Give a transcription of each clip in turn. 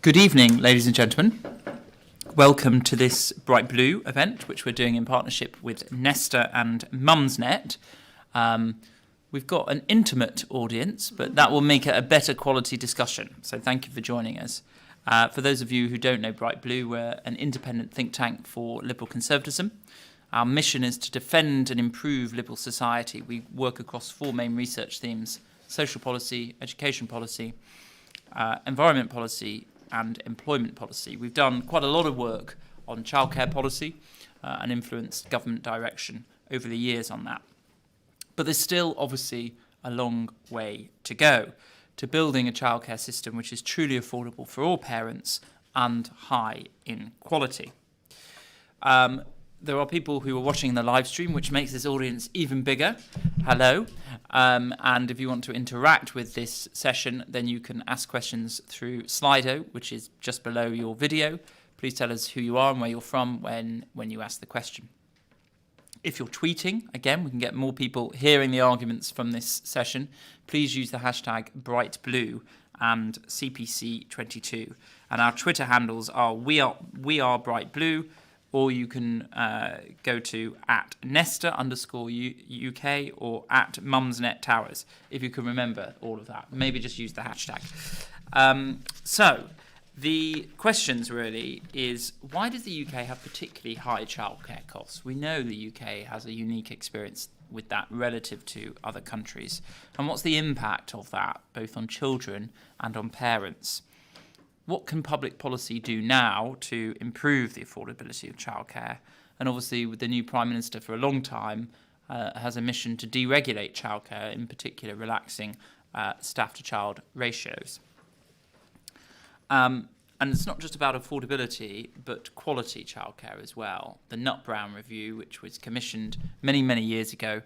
Good evening, ladies and gentlemen. Welcome to this Bright Blue event, which we're doing in partnership with NESTA and Mumsnet. We've got an intimate audience, but that will make it a better quality discussion. So thank you for joining us. For those of you who don't know Bright Blue, we're an independent think tank for liberal conservatism. Our mission is to defend and improve liberal society. We work across four main research themes: social policy, education policy, environment policy, and employment policy. We've done quite a lot of work on childcare policy and influenced government direction over the years on that. But there's still obviously a long way to go to building a childcare system which is truly affordable for all parents and high in quality. There are people who are watching the live stream, which makes this audience even bigger. Hello. And if you want to interact with this session, then you can ask questions through Slido, which is just below your video. Please tell us who you are and where you're from when you ask the question. If you're tweeting, again, we can get more people hearing the arguments from this session. Please use the hashtag BrightBlue and CPC22. And our Twitter handles are we are BrightBlue, or you can go to @NESTA_UK or @Mumsnet Towers, if you can remember all of that. Maybe just use the hashtag. So the questions really is, why does the UK have particularly high childcare costs? We know the UK has a unique experience with that relative to other countries. And what's the impact of that, both on children and on parents? What can public policy do now to improve the affordability of childcare? And obviously, with the new Prime Minister for a long time, has a mission to deregulate childcare, in particular relaxing staff-to-child ratios. And it's not just about affordability, but quality childcare as well. The Nutt-Brown Review, which was commissioned many, many years ago,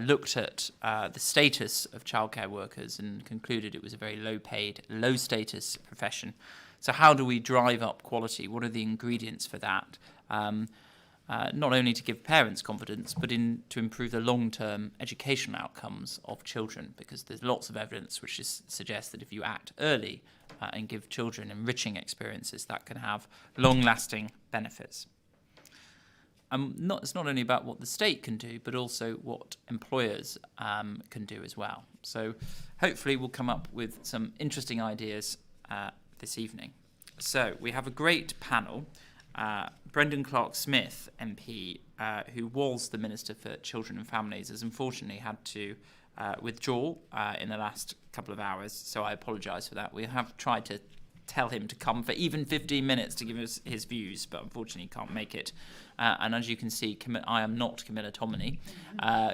looked at the status of childcare workers and concluded it was a very low-paid, low-status profession. So how do we drive up quality? What are the ingredients for that? Not only to give parents confidence, but to improve the long-term educational outcomes of children, because there's lots of evidence which suggests that if you act early and give children enriching experiences, that can have long-lasting benefits. It's not only about what the state can do, but also what employers can do as well. So hopefully we'll come up with some interesting ideas this evening. So we have a great panel. Brendan Clarke-Smith, MP, who was the Minister for Children and Families, has unfortunately had to withdraw in the last couple of hours, so I apologise for that. We have tried to tell him to come for even 15 minutes to give us his views, but unfortunately he can't make it. And as you can see, I am not Camilla Tominey,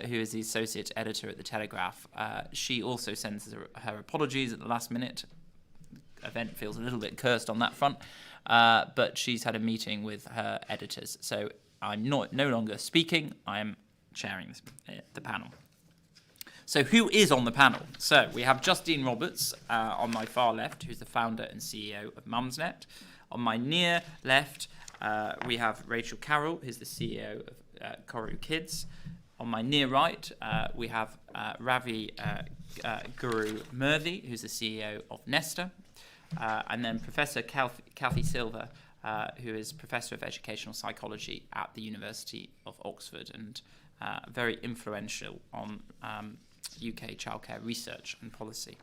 who is the Associate Editor at the Telegraph. She also sends her apologies at the last minute. The event feels a little bit cursed on that front, but she's had a meeting with her editors. So I'm no longer speaking, I am chairing the panel. So who is on the panel? So we have Justine Roberts on my far left, who's the founder and CEO of Mumsnet. On my near left, we have Rachel Carrell, who's the CEO of KoruKids. On my near right, we have Ravi Gurumurthy, who's the CEO of NESTA. And then Professor Sylva, who is Professor of Educational Psychology at the University of Oxford and very influential on UK childcare research and policy.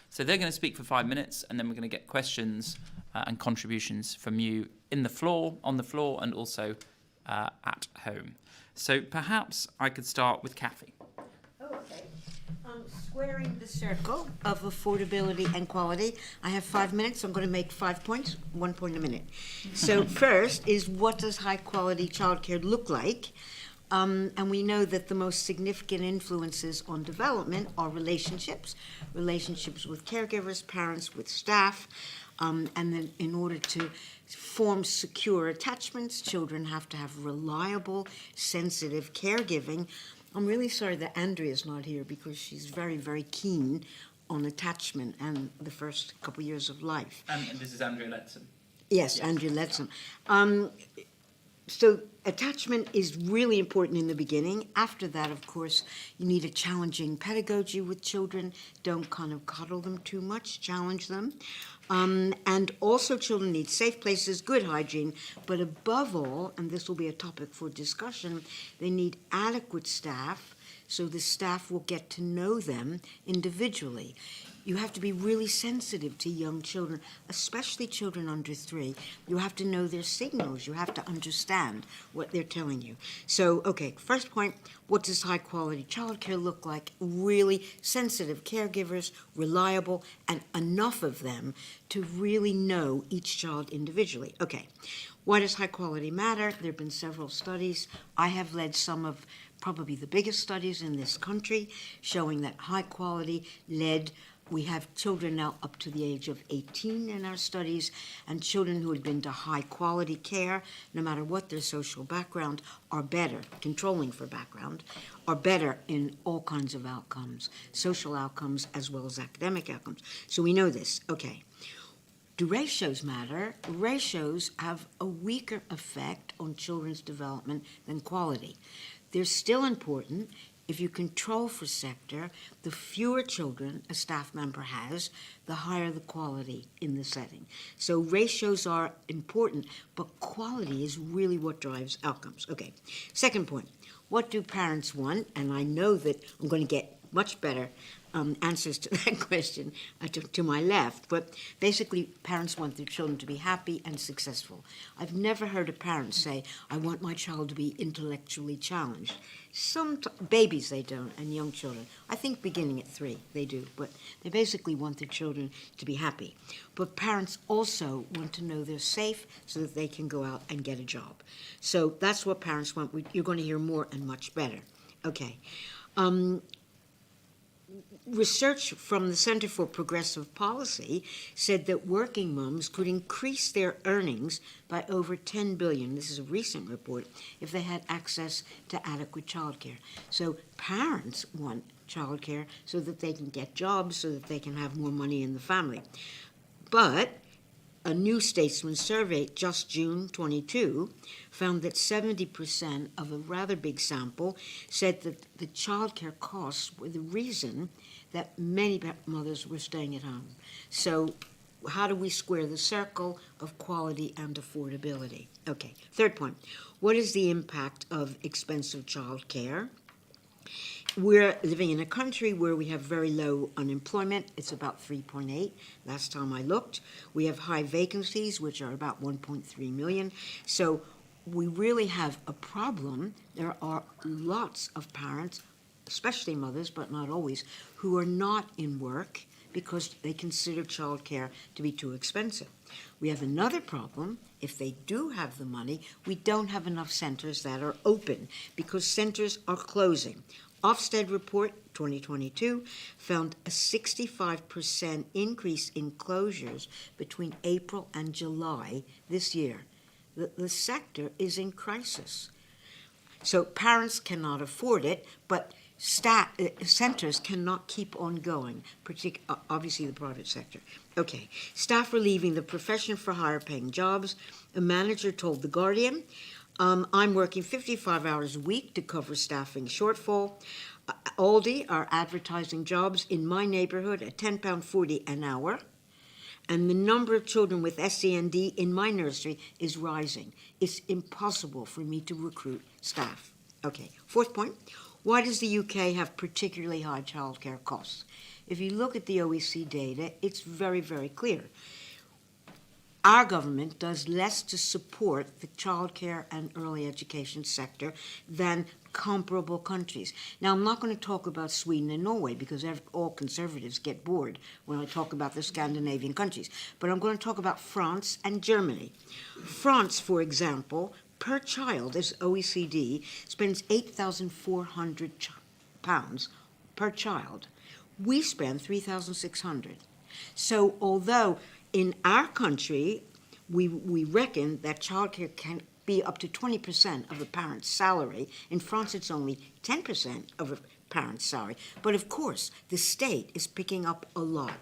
So they're going to speak for 5 minutes, and then we're going to get questions and contributions from you on the floor, and also at home. So perhaps I could start with Kathy. Okay. Squaring the circle of affordability and quality. I have 5 minutes, so I'm going to make 5 points, 1 point a minute. So first is, what does high quality childcare look like? And we know that the most significant influences on development are relationships with caregivers, parents, with staff, and then in order to form secure attachments, children have to have reliable, sensitive caregiving. I'm really sorry that Andrea's not here, because she's very, very keen on attachment and the first couple years of life. And this is Andrea Letson. Yes, Andrea Letson. So attachment is really important in the beginning. After that, of course, you need a challenging pedagogy with children. Don't kind of coddle them too much, challenge them. And also children need safe places, good hygiene, but above all, and this will be a topic for discussion, they need adequate staff so the staff will get to know them individually. You have to be really sensitive to young children, especially children under 3. You have to know their signals. You have to understand what they're telling you. So, okay, first point, what does high-quality childcare look like? Really sensitive caregivers, reliable, and enough of them to really know each child individually. Okay, why does high quality matter? There have been several studies. I have led some of probably the biggest studies in this country showing that high quality led. We have children now up to the age of 18 in our studies, and children who had been to high-quality care, no matter what their social background, are better, controlling for background, are better in all kinds of outcomes, social outcomes as well as academic outcomes. So we know this. Okay. Do ratios matter? Ratios have a weaker effect on children's development than quality. They're still important. If you control for sector, the fewer children a staff member has, the higher the quality in the setting. So ratios are important, but quality is really what drives outcomes. Okay, second point, what do parents want? And I know that I'm going to get much better answers to that question to my left, but basically parents want their children to be happy and successful. I've never heard a parent say, I want my child to be intellectually challenged. Some babies they don't, and young children. I think beginning at 3 they do, but they basically want their children to be happy. But parents also want to know they're safe so that they can go out and get a job. So that's what parents want. You're going to hear more and much better. Okay. Research from the Center for Progressive Policy said that working moms could increase their earnings by over $10 billion. This is a recent report, if they had access to adequate childcare. So parents want childcare so that they can get jobs, so that they can have more money in the family. But a New Statesman survey, just June 22, found that 70% of a rather big sample said that the childcare costs were the reason that many mothers were staying at home. So how do we square the circle of quality and affordability? Okay, third point, what is the impact of expensive childcare? We're living in a country where we have very low unemployment. It's about 3.8 last time I looked. We have high vacancies, which are about 1.3 million. So we really have a problem. There are lots of parents, especially mothers, but not always, who are not in work because they consider childcare to be too expensive. We have another problem. If they do have the money, we don't have enough centers that are open because centers are closing. Ofsted report 2022 found a 65% increase in closures between April and July this year. The sector is in crisis. So parents cannot afford it, but centers cannot keep on going, obviously the private sector. Okay, staff are leaving the profession for higher paying jobs. A manager told The Guardian, I'm working 55 hours a week to cover staffing shortfall. Aldi are advertising jobs in my neighborhood at £10.40 an hour. And the number of children with SEND in my nursery is rising. It's impossible for me to recruit staff. Okay, fourth point. Why does the UK have particularly high childcare costs? If you look at the OECD data, it's very, very clear. Our government does less to support the childcare and early education sector than comparable countries. Now, I'm not going to talk about Sweden and Norway because all conservatives get bored when I talk about the Scandinavian countries, but I'm going to talk about France and Germany. France, for example, per child, as OECD, spends £8,400 per child. We spend $3,600. So although in our country, we reckon that childcare can be up to 20% of a parent's salary. In France, it's only 10% of a parent's salary. But of course, the state is picking up a lot.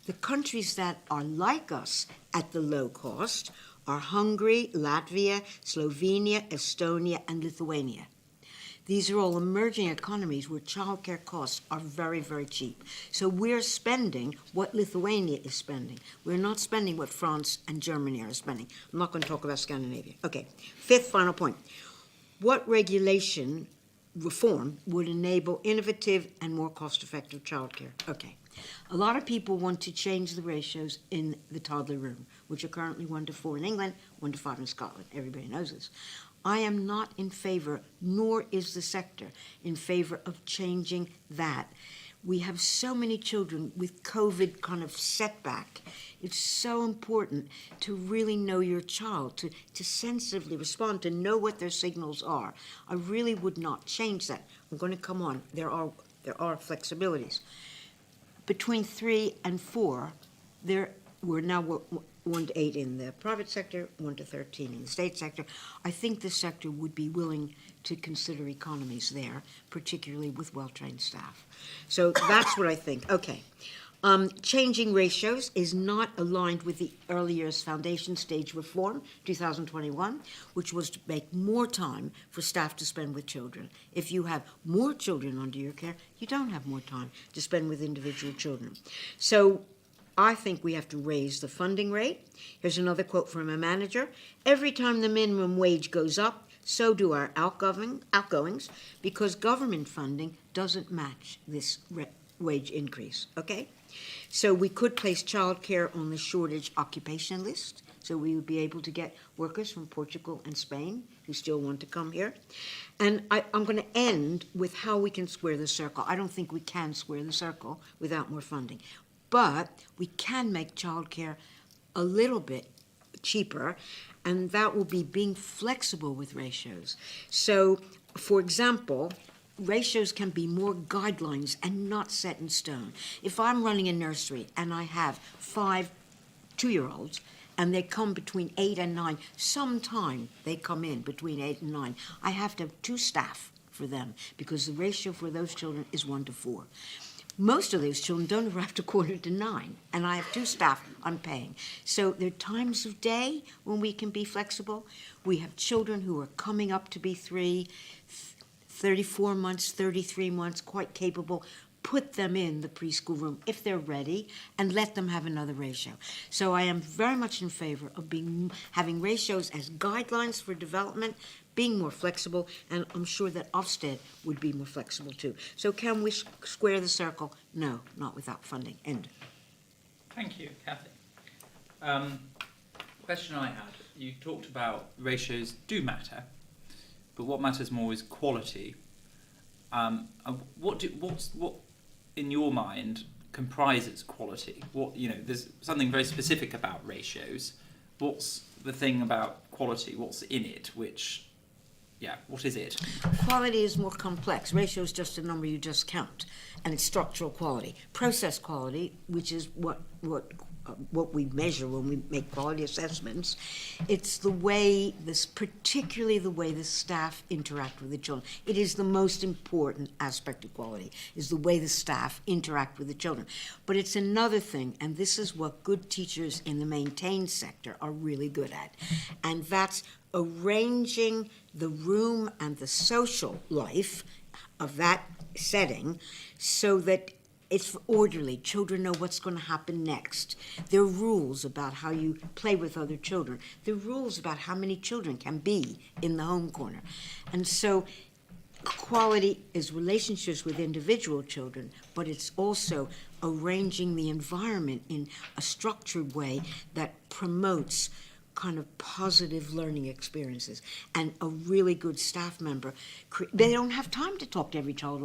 The countries that are like us at the low cost are Hungary, Latvia, Slovenia, Estonia, and Lithuania. These are all emerging economies where childcare costs are very, very cheap. So we're spending what Lithuania is spending. We're not spending what France and Germany are spending. I'm not going to talk about Scandinavia. Okay, fifth final point. What regulation reform would enable innovative and more cost-effective childcare? Okay. A lot of people want to change the ratios in the toddler room, which are currently 1:4 in England, 1:5 in Scotland. Everybody knows this. I am not in favor, nor is the sector, in favor of changing that. We have so many children with COVID kind of setback. It's so important to really know your child, to sensitively respond, to know what their signals are. I really would not change that. I'm going to come on. There are flexibilities. Between 3 and 4, we're now 1 to 8 in the private sector, 1 to 13 in the state sector. I think the sector would be willing to consider economies there, particularly with well-trained staff. So that's what I think. Okay. Changing ratios is not aligned with the early years foundation stage reform, 2021, which was to make more time for staff to spend with children. If you have more children under your care, you don't have more time to spend with individual children. So I think we have to raise the funding rate. Here's another quote from a manager. Every time the minimum wage goes up, so do our outgoings, because government funding doesn't match this wage increase, okay? So we could place childcare on the shortage occupation list, so we would be able to get workers from Portugal and Spain who still want to come here. And I'm going to end with how we can square the circle. I don't think we can square the circle without more funding. But we can make childcare a little bit cheaper, and that will be being flexible with ratios. So, for example, ratios can be more guidelines and not set in stone. If I'm running a nursery and I have 5 2-year-olds and they come between 8 and 9, sometime they come in between 8 and 9, I have to have 2 staff for them because the ratio for those children is 1:4. Most of those children don't arrive to 8:45, and I have 2 staff I'm paying. So there are times of day when we can be flexible. We have children who are coming up to be 3, 34 months, 33 months, quite capable. Put them in the preschool room if they're ready and let them have another ratio. So I am very much in favor of having ratios as guidelines for development, being more flexible, and I'm sure that Ofsted would be more flexible too. So can we square the circle? No, not without funding. End. Thank you, Kathy. Question I had, you talked about ratios do matter, but what matters more is quality. What in your mind comprises quality? There's something very specific about ratios. What's the thing about quality? What's in it? What is it? Quality is more complex. Ratio is just a number you just count, and it's structural quality. Process quality, which is what we measure when we make quality assessments, it's particularly the way the staff interact with the children. It is the most important aspect of quality, is the way the staff interact with the children. But it's another thing, and this is what good teachers in the maintained sector are really good at, and that's arranging the room and the social life of that setting so that it's orderly. Children know what's going to happen next. There are rules about how you play with other children. There are rules about how many children can be in the home corner. And so quality is relationships with individual children, but it's also arranging the environment in a structured way that promotes kind of positive learning experiences. And a really good staff member, they don't have time to talk to every child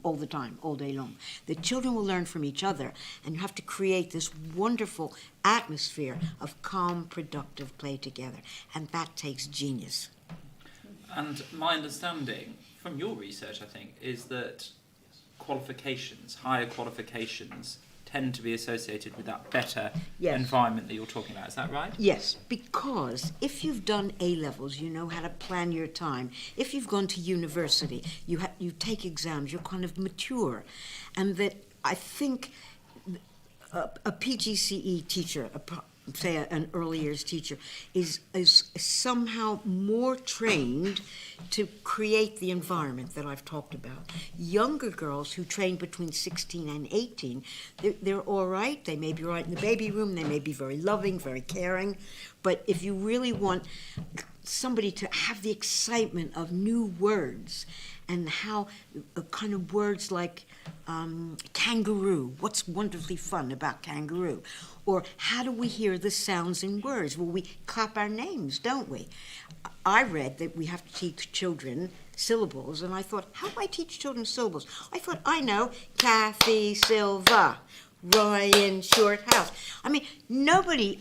all the time, all day long. The children will learn from each other, and you have to create this wonderful atmosphere of calm, productive play together. And that takes genius. And my understanding from your research, I think, is that higher qualifications, tend to be associated with that better environment that you're talking about. Is that right? Yes, because if you've done A-levels, you know how to plan your time. If you've gone to university, you take exams, you're kind of mature. And that I think a PGCE teacher, say, an early years teacher, is somehow more trained to create the environment that I've talked about. Younger girls who train between 16 and 18, they're all right. They may be right in the baby room. They may be very loving, very caring. But if you really want somebody to have the excitement of new words, and how kind of words like kangaroo, what's wonderfully fun about kangaroo? Or how do we hear the sounds in words? Well, we clap our names, don't we? I read that we have to teach children syllables, and I thought, how do I teach children syllables? I thought, I know, Kathy, Sylva, Ryan, Shorthouse. I mean,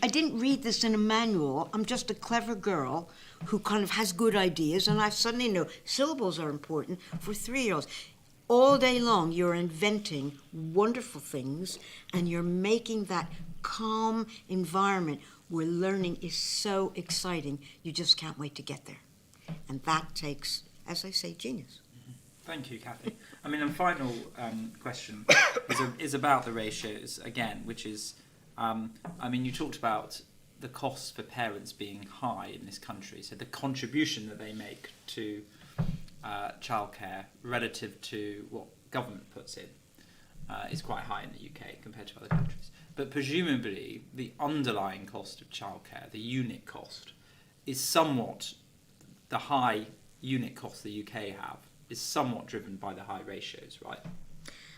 I didn't read this in a manual. I'm just a clever girl who kind of has good ideas, and I suddenly know syllables are important for 3-year-olds. All day long, you're inventing wonderful things, and you're making that calm environment where learning is so exciting, you just can't wait to get there. And that takes, as I say, genius. Thank you, Kathy. I mean, and final question is about the ratios again, which is, I mean, you talked about the costs for parents being high in this country, so the contribution that they make to childcare relative to what government puts in is quite high in the UK compared to other countries. But presumably, the underlying cost of childcare, the unit cost, is somewhat, the high unit cost the UK have, is somewhat driven by the high ratios, right?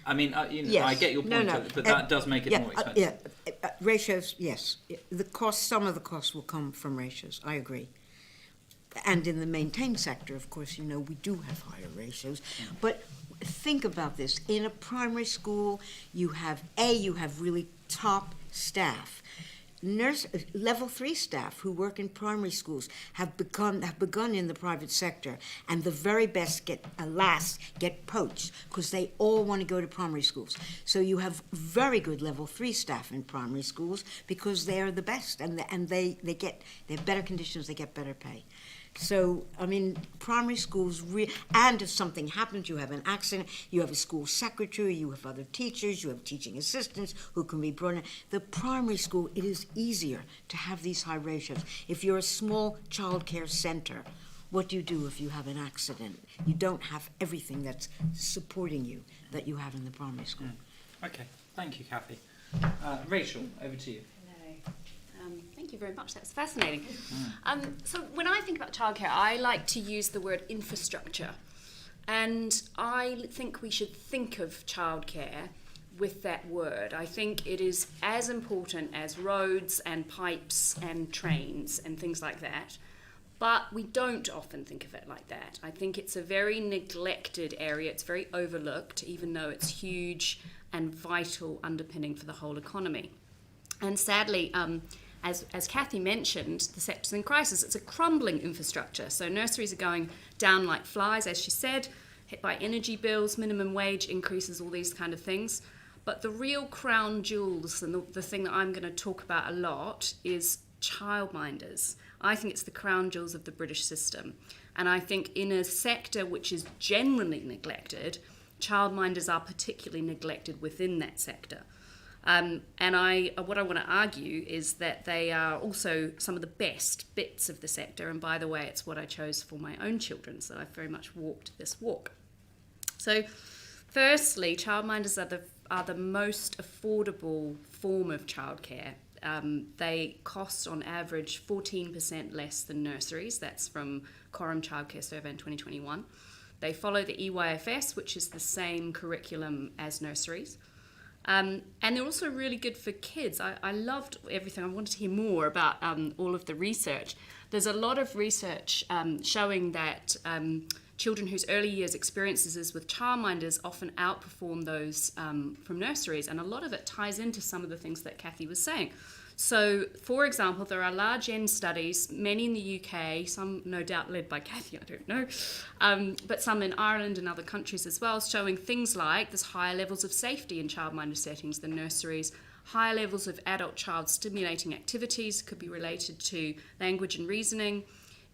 I mean, yes. I get your point, but that does make it more expensive. Ratios, yes. Some of the costs will come from ratios, I agree. And in the maintained sector, of course, we do have higher ratios. But think about this. In a primary school, you have really top staff. Level 3 staff who work in primary schools have begun in the private sector, and the very best get poached because they all want to go to primary schools. So you have very good level 3 staff in primary schools because they are the best, and they have better conditions, they get better pay. So, I mean, primary schools, and if something happens, you have an accident, you have a school secretary, you have other teachers, you have teaching assistants who can be brought in. The primary school, it is easier to have these high ratios. If you're a small childcare center, what do you do if you have an accident? You don't have everything that's supporting you that you have in the primary school. Okay, thank you, Kathy. Rachel, over to you. Thank you very much. That's fascinating. So when I think about childcare, I like to use the word infrastructure. And I think we should think of childcare with that word. I think it is as important as roads and pipes and trains and things like that. But we don't often think of it like that. I think it's a very neglected area. It's very overlooked, even though it's huge and vital underpinning for the whole economy. And sadly, as Kathy mentioned, the sector's in crisis. It's a crumbling infrastructure. So nurseries are going down like flies, as she said, hit by energy bills, minimum wage increases, all these kind of things. But the real crown jewels, and the thing that I'm going to talk about a lot, is childminders. I think it's the crown jewels of the British system. And I think in a sector which is generally neglected, childminders are particularly neglected within that sector. And what I want to argue is that they are also some of the best bits of the sector. And by the way, it's what I chose for my own children, so I've very much walked this walk. So, firstly, childminders are the most affordable form of childcare. They cost on average 14% less than nurseries. That's from KoruKids Childcare Survey in 2021. They follow the EYFS, which is the same curriculum as nurseries. And they're also really good for kids. I loved everything. I wanted to hear more about all of the research. There's a lot of research showing that children whose early years experiences with childminders often outperform those from nurseries, and a lot of it ties into some of the things that Kathy was saying. So, for example, there are large N studies, many in the UK, some no doubt led by Kathy, I don't know, but some in Ireland and other countries as well, showing things like there's higher levels of safety in childminder settings than nurseries, higher levels of adult-child stimulating activities, could be related to language and reasoning.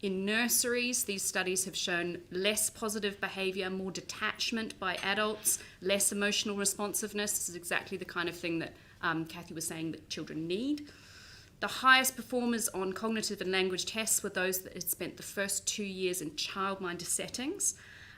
In nurseries, these studies have shown less positive behaviour, more detachment by adults, less emotional responsiveness. This is exactly the kind of thing that Kathy was saying that children need. The highest performers on cognitive and language tests were those that had spent the first 2 years in childminder settings.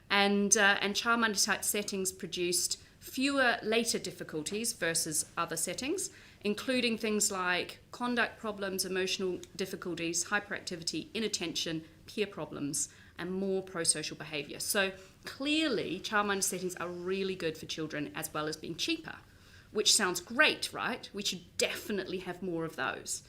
And childminder type settings produced fewer later difficulties versus other settings, including things like conduct problems, emotional difficulties, hyperactivity, inattention, peer problems, and more pro-social behaviour. So clearly, childminder settings are really good for children as well as being cheaper, which sounds great, right? We should definitely have more of those.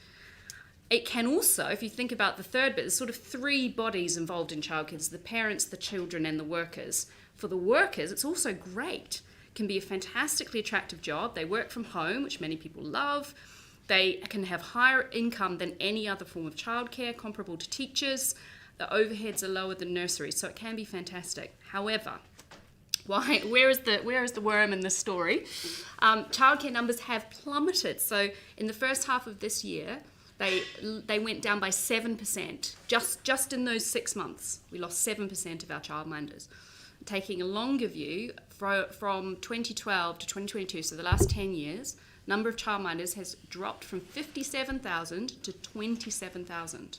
It can also, if you think about the third bit, there's sort of three bodies involved in childcare. There's the parents, the children, and the workers. For the workers, it's also great. It can be a fantastically attractive job. They work from home, which many people love. They can have higher income than any other form of childcare, comparable to teachers. The overheads are lower than nurseries, so it can be fantastic. However, where is the worm in this story? Childcare numbers have plummeted. So in the first half of this year, they went down by 7%. Just in those 6 months, we lost 7% of our childminders. Taking a longer view, from 2012 to 2022, so the last 10 years, number of childminders has dropped from 57,000 to 27,000.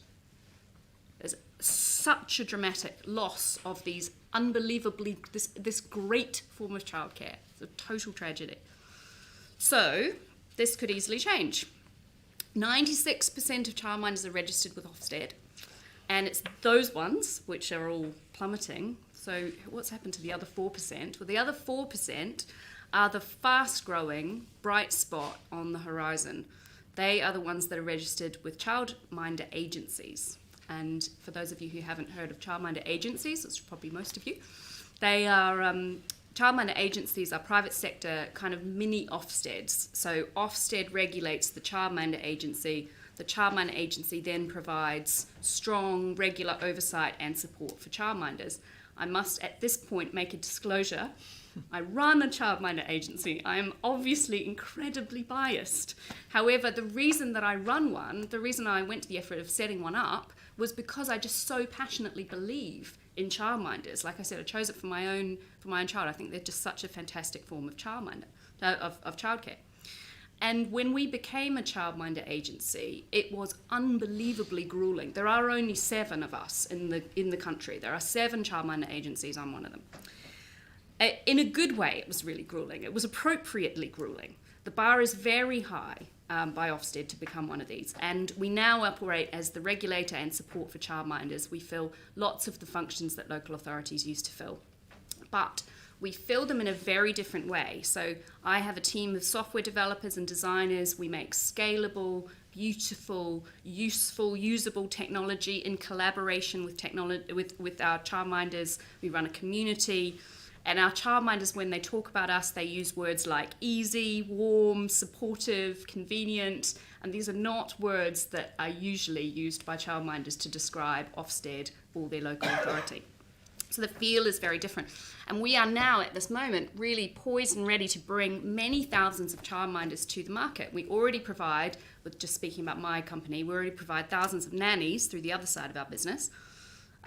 There's such a dramatic loss of these unbelievably, this great form of childcare. It's a total tragedy. So this could easily change. 96% of childminders are registered with Ofsted, and it's those ones which are all plummeting. So what's happened to the other 4%? Well, the other 4% are the fast-growing bright spot on the horizon. They are the ones that are registered with childminder agencies. And for those of you who haven't heard of childminder agencies, that's probably most of you, they are childminder agencies are private sector kind of mini Ofsteds. So Ofsted regulates the childminder agency. The childminder agency then provides strong, regular oversight and support for childminders. I must at this point make a disclosure. I run a childminder agency. I am obviously incredibly biased. However, the reason that I run one, the reason I went to the effort of setting one up, was because I just so passionately believe in childminders. Like I said, I chose it for my own child. I think they're just such a fantastic form of of childcare. And when we became a childminder agency, it was unbelievably grueling. There are only 7 of us in the country. There are 7 childminder agencies. I'm one of them. In a good way, it was really grueling. It was appropriately grueling. The bar is very high by Ofsted to become one of these. And we now operate as the regulator and support for childminders. We fill lots of the functions that local authorities used to fill. But we fill them in a very different way. So I have a team of software developers and designers. We make scalable, beautiful, useful, usable technology in collaboration with our childminders. We run a community. And our childminders, when they talk about us, they use words like easy, warm, supportive, convenient, and these are not words that are usually used by childminders to describe Ofsted or their local authority. So the feel is very different. And we are now, at this moment, really poised and ready to bring many thousands of childminders to the market. We already provide, with just speaking about my company, we already provide thousands of nannies through the other side of our business.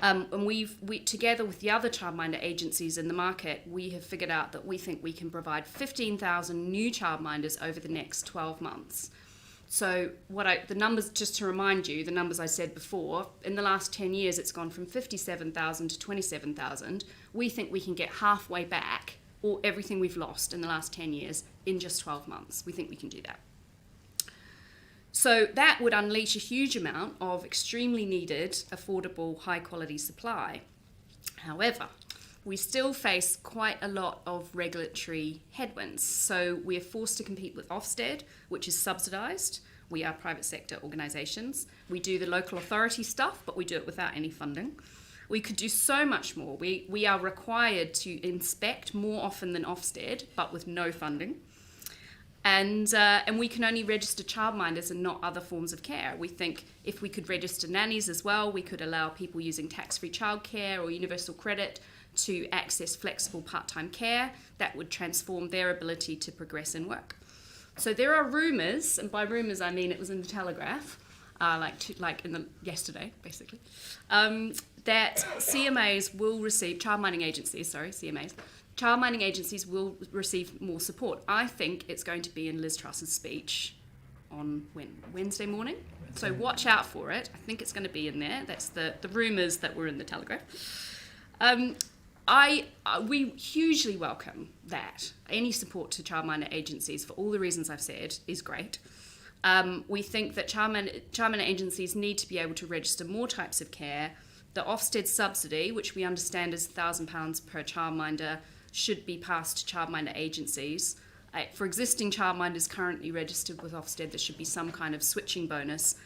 And we together with the other childminder agencies in the market, we have figured out that we think we can provide 15,000 new childminders over the next 12 months. So the numbers, just to remind you, the numbers I said before, in the last 10 years, it's gone from 57,000 to 27,000. We think we can get halfway back, or everything we've lost in the last 10 years, in just 12 months. We think we can do that. So that would unleash a huge amount of extremely needed, affordable, high-quality supply. However, we still face quite a lot of regulatory headwinds. So we are forced to compete with Ofsted, which is subsidised. We are private sector organisations. We do the local authority stuff, but we do it without any funding. We could do so much more. We are required to inspect more often than Ofsted, but with no funding. And we can only register childminders and not other forms of care. We think if we could register nannies as well, we could allow people using tax-free childcare or universal credit to access flexible part-time care. That would transform their ability to progress in work. So there are rumours, and by rumours I mean it was in the Telegraph, yesterday basically, that CMAs will receive, childminding agencies will receive more support. I think it's going to be in Liz Truss's speech on Wednesday morning. So watch out for it. I think it's going to be in there. That's the rumours that were in the Telegraph. We hugely welcome that. Any support to childminder agencies, for all the reasons I've said, is great. We think that childminder agencies need to be able to register more types of care. The Ofsted subsidy, which we understand is £1,000 per childminder, should be passed to childminder agencies. For existing childminders currently registered with Ofsted, there should be some kind of switching bonus.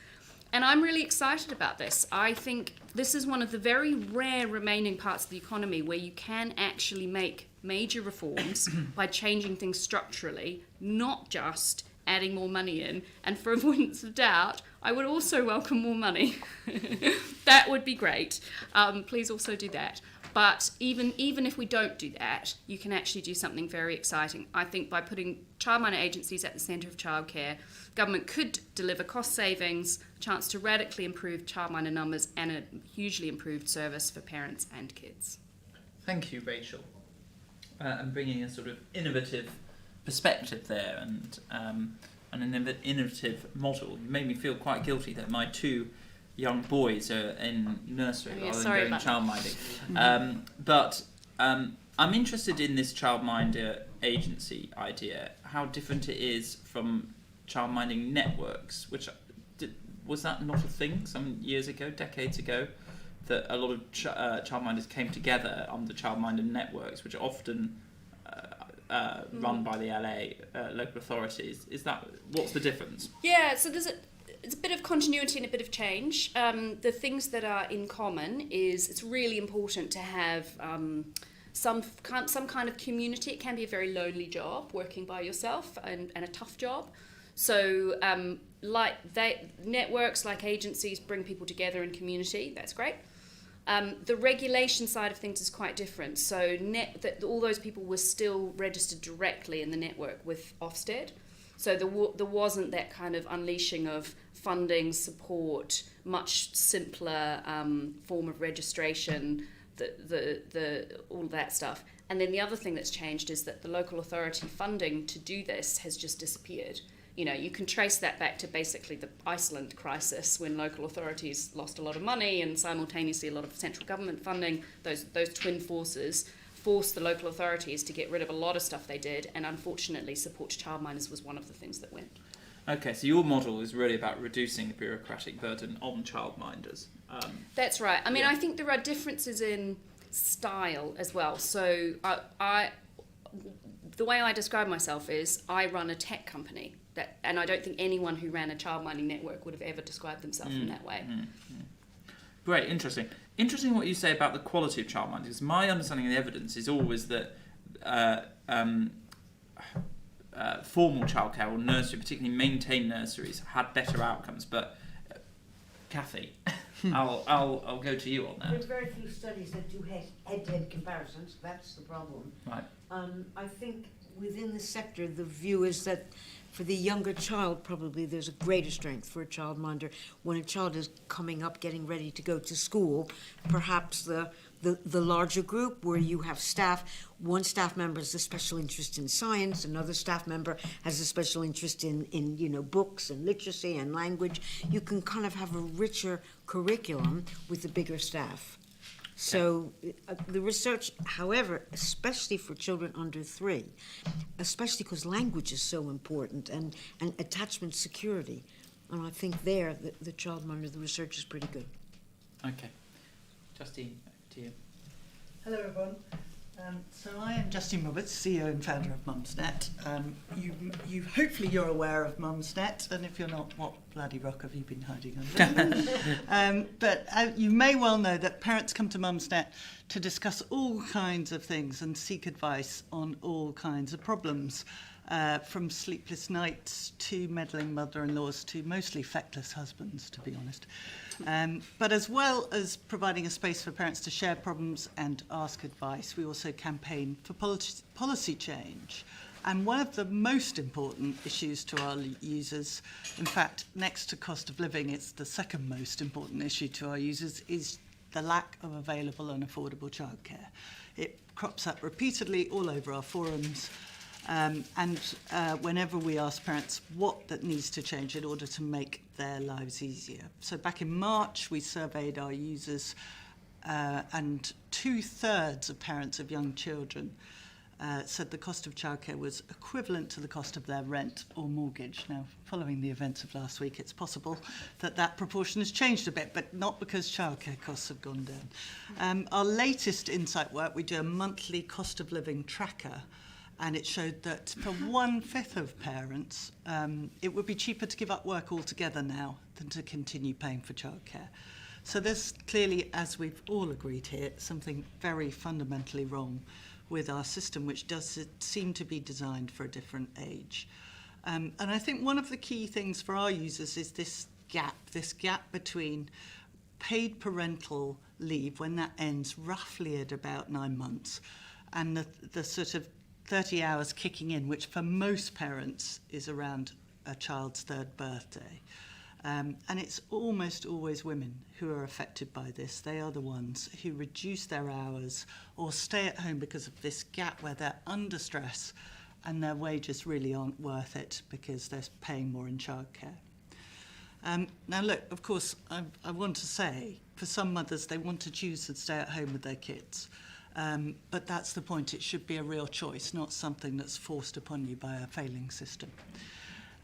And I'm really excited about this. I think this is one of the very rare remaining parts of the economy where you can actually make major reforms by changing things structurally, not just adding more money in. And for avoidance of doubt, I would also welcome more money. That would be great. Please also do that. But even if we don't do that, you can actually do something very exciting. I think by putting childminder agencies at the centre of childcare, government could deliver cost savings, a chance to radically improve childminder numbers, and a hugely improved service for parents and kids. Thank you, Rachel, and bringing a sort of innovative perspective there and an innovative model. You made me feel quite guilty that my two young boys are in nursery rather than going childminding. But I'm interested in this childminder agency idea, how different it is from childminding networks, which was that not a thing some years ago, decades ago, that a lot of childminders came together under childminder networks, which are often run by the LA local authorities. What's the difference? Yeah, so it's a bit of continuity and a bit of change. The things that are in common is it's really important to have some kind of community. It can be a very lonely job, working by yourself, and a tough job. So networks like agencies bring people together in community. That's great. The regulation side of things is quite different. So all those people were still registered directly in the network with Ofsted. So there wasn't that kind of unleashing of funding, support, much simpler form of registration, all that stuff. And then the other thing that's changed is that the local authority funding to do this has just disappeared. You know, you can trace that back to basically the Iceland crisis, when local authorities lost a lot of money and simultaneously a lot of central government funding. Those twin forces forced the local authorities to get rid of a lot of stuff they did, and unfortunately support to childminders was one of the things that went. Okay, so your model is really about reducing the bureaucratic burden on childminders. That's right. I mean, I think there are differences in style as well. So the way I describe myself is I run a tech company, and I don't think anyone who ran a childminding network would have ever described themselves in that way. Great, interesting. Interesting what you say about the quality of childminding, because my understanding of the evidence is always that formal childcare or nursery, particularly maintained nurseries, had better outcomes. But Kathy, I'll go to you on that. There's very few studies that do head-to-head comparisons. That's the problem. Right. I think within the sector, the view is that for the younger child, probably there's a greater strength for a childminder. When a child is coming up, getting ready to go to school, perhaps the larger group where you have staff, one staff member has a special interest in science, another staff member has a special interest in books and literacy and language. You can kind of have a richer curriculum with the bigger staff. So the research, however, especially for children under 3, especially because language is so important and attachment security, and I think there the childminder, the research is pretty good. Okay. Justine, to you. Hello everyone. So I am Justine Roberts, CEO and founder of Mumsnet. Hopefully you're aware of Mumsnet, and if you're not, what bloody rock have you been hiding under? But you may well know that parents come to Mumsnet to discuss all kinds of things and seek advice on all kinds of problems, from sleepless nights to meddling mother-in-laws to mostly feckless husbands, to be honest. But as well as providing a space for parents to share problems and ask advice, we also campaign for policy change. And one of the most important issues to our users, in fact, next to cost of living, it's the second most important issue to our users, is the lack of available and affordable childcare. It crops up repeatedly all over our forums. Whenever we ask parents what that needs to change in order to make their lives easier. So back in March, we surveyed our users, and 2/3 of parents of young children said the cost of childcare was equivalent to the cost of their rent or mortgage. Now, following the events of last week, it's possible that that proportion has changed a bit, but not because childcare costs have gone down. Our latest insight work, we do a monthly cost of living tracker, and it showed that for 1/5 of parents, it would be cheaper to give up work altogether now than to continue paying for childcare. So there's clearly, as we've all agreed here, something very fundamentally wrong with our system, which does seem to be designed for a different age. And I think one of the key things for our users is this gap between paid parental leave, when that ends roughly at about 9 months, and the sort of 30 hours kicking in, which for most parents is around a child's 3rd birthday. And it's almost always women who are affected by this. They are the ones who reduce their hours or stay at home because of this gap where they're under stress and their wages really aren't worth it because they're paying more in childcare. Now look, of course, I want to say, for some mothers, they want to choose to stay at home with their kids. But that's the point. It should be a real choice, not something that's forced upon you by a failing system.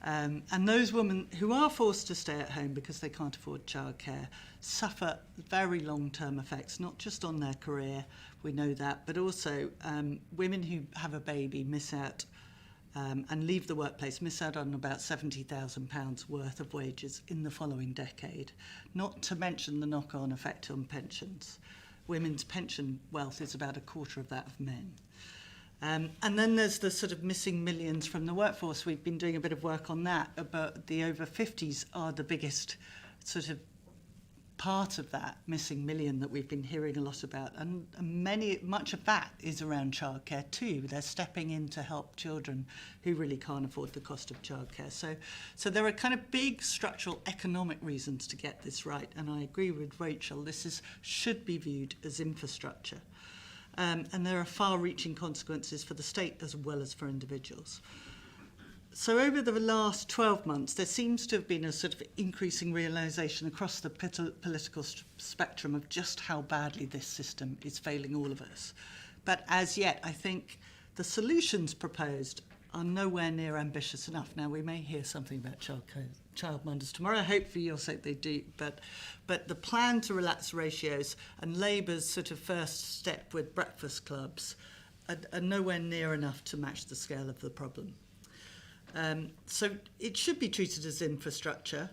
And those women who are forced to stay at home because they can't afford childcare suffer very long-term effects, not just on their career, we know that, but also women who have a baby miss out and leave the workplace, miss out on about £70,000 worth of wages in the following decade, not to mention the knock-on effect on pensions. Women's pension wealth is about 1/4 of that of men. And then there's the sort of missing millions from the workforce. We've been doing a bit of work on that, but the over 50s are the biggest sort of part of that missing million that we've been hearing a lot about. And much of that is around childcare too. They're stepping in to help children who really can't afford the cost of childcare. So there are kind of big structural economic reasons to get this right. And I agree with Rachel, this should be viewed as infrastructure. And there are far-reaching consequences for the state as well as for individuals. So over the last 12 months, there seems to have been a sort of increasing realisation across the political spectrum of just how badly this system is failing all of us. But as yet, I think the solutions proposed are nowhere near ambitious enough. Now, we may hear something about childminders tomorrow. Hopefully you'll say they do. But the plan to relax ratios and Labour's sort of first step with breakfast clubs are nowhere near enough to match the scale of the problem. So it should be treated as infrastructure.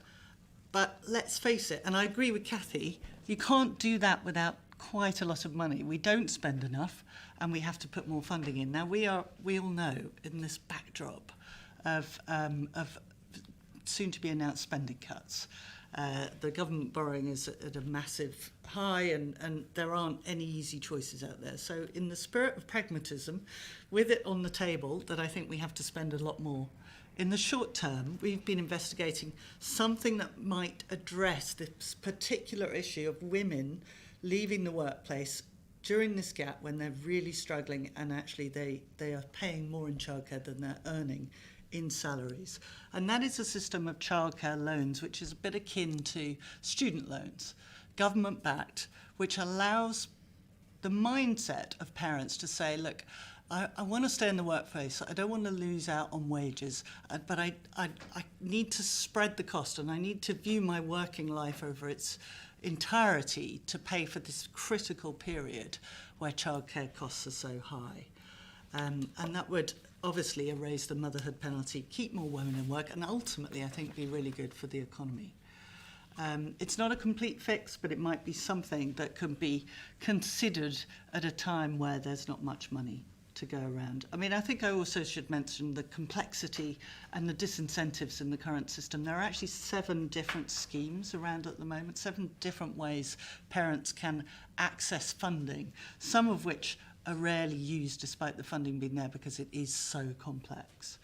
But let's face it, and I agree with Kathy, you can't do that without quite a lot of money. We don't spend enough, and we have to put more funding in. Now, we all know in this backdrop of soon-to-be-announced spending cuts, the government borrowing is at a massive high, and there aren't any easy choices out there. So in the spirit of pragmatism, with it on the table, that I think we have to spend a lot more. In the short term, we've been investigating something that might address this particular issue of women leaving the workplace during this gap when they're really struggling and actually they are paying more in childcare than they're earning in salaries. And that is a system of childcare loans, which is a bit akin to student loans, government-backed, which allows the mindset of parents to say, look, I want to stay in the workplace. I don't want to lose out on wages, but I need to spread the cost, and I need to view my working life over its entirety to pay for this critical period where childcare costs are so high. And that would obviously erase the motherhood penalty, keep more women in work, and ultimately, I think, be really good for the economy. It's not a complete fix, but it might be something that can be considered at a time where there's not much money to go around. I mean, I think I also should mention the complexity and the disincentives in the current system. There are actually 7 different schemes around at the moment, 7 different ways parents can access funding, some of which are rarely used despite the funding being there because it is so complex.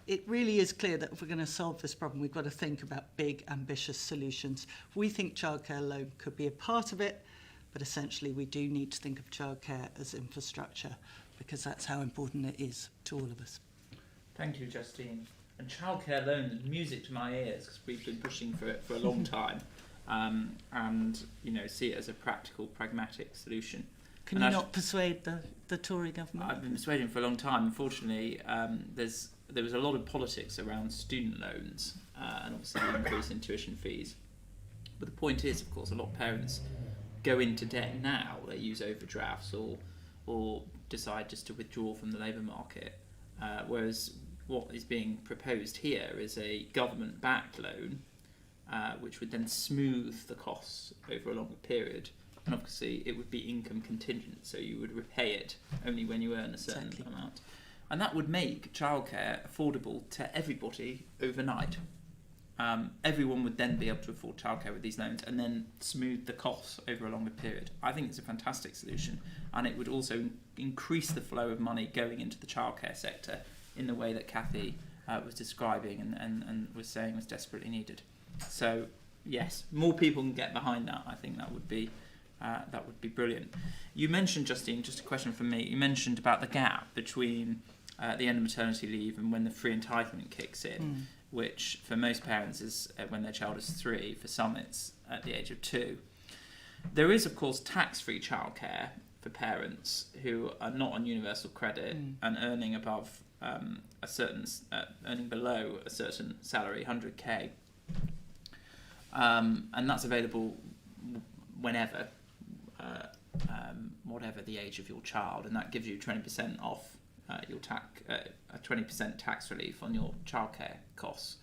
It really is clear that if we're going to solve this problem, we've got to think about big, ambitious solutions. We think childcare loan could be a part of it, but essentially we do need to think of childcare as infrastructure because that's how important it is to all of us. Thank you, Justine. And childcare loans is music to my ears, because we've been pushing for it for a long time, and see it as a practical, pragmatic solution. Can you not persuade the Tory government? I've been persuading for a long time. Unfortunately, there was a lot of politics around student loans and obviously the increase in tuition fees. But the point is, of course, a lot of parents go into debt now. They use overdrafts or decide just to withdraw from the labour market, whereas what is being proposed here is a government-backed loan, which would then smooth the costs over a longer period. And obviously it would be income contingent, so you would repay it only when you earn a certain amount. And that would make childcare affordable to everybody overnight. Everyone would then be able to afford childcare with these loans and then smooth the costs over a longer period. I think it's a fantastic solution, and it would also increase the flow of money going into the childcare sector in the way that Kathy was describing and was saying was desperately needed. So yes, more people can get behind that. I think that would be brilliant. You mentioned, Justine, just a question from me, you mentioned about the gap between the end of maternity leave and when the free entitlement kicks in, which for most parents is when their child is 3, for some it's at the age of 2. There is, of course, tax-free childcare for parents who are not on universal credit and earning above earning below a certain salary, 100k, and that's available whenever, whatever the age of your child, and that gives you 20% off your 20% tax relief on your childcare costs.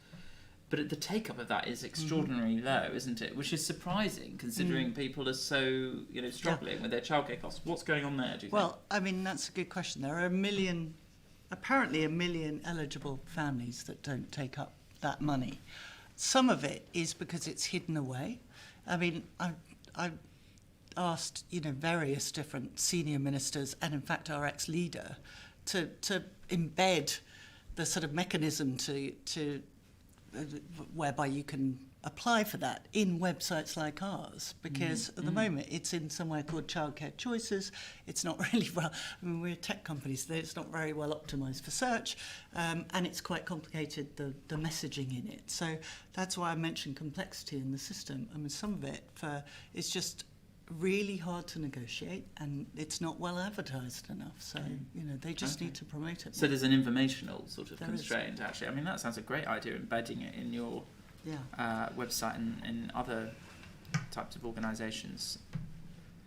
But the take-up of that is extraordinarily low, isn't it? Which is surprising, considering people are so struggling with their childcare costs. What's going on there, do you think? Well, I mean, that's a good question. There are apparently a million eligible families that don't take up that money. Some of it is because it's hidden away. I mean, I asked, various different senior ministers and, in fact, our ex-leader to embed the sort of mechanism to whereby you can apply for that in websites like ours, because at the moment it's in somewhere called Childcare Choices. It's not really well, I mean, we're a tech company, so it's not very well optimised for search, and it's quite complicated, the messaging in it. So that's why I mentioned complexity in the system. I mean, some of it is just really hard to negotiate, and it's not well advertised enough. So, they just need to promote it. So there's an informational sort of constraint, actually. I mean, that sounds a great idea, embedding it in your website and in other types of organisations.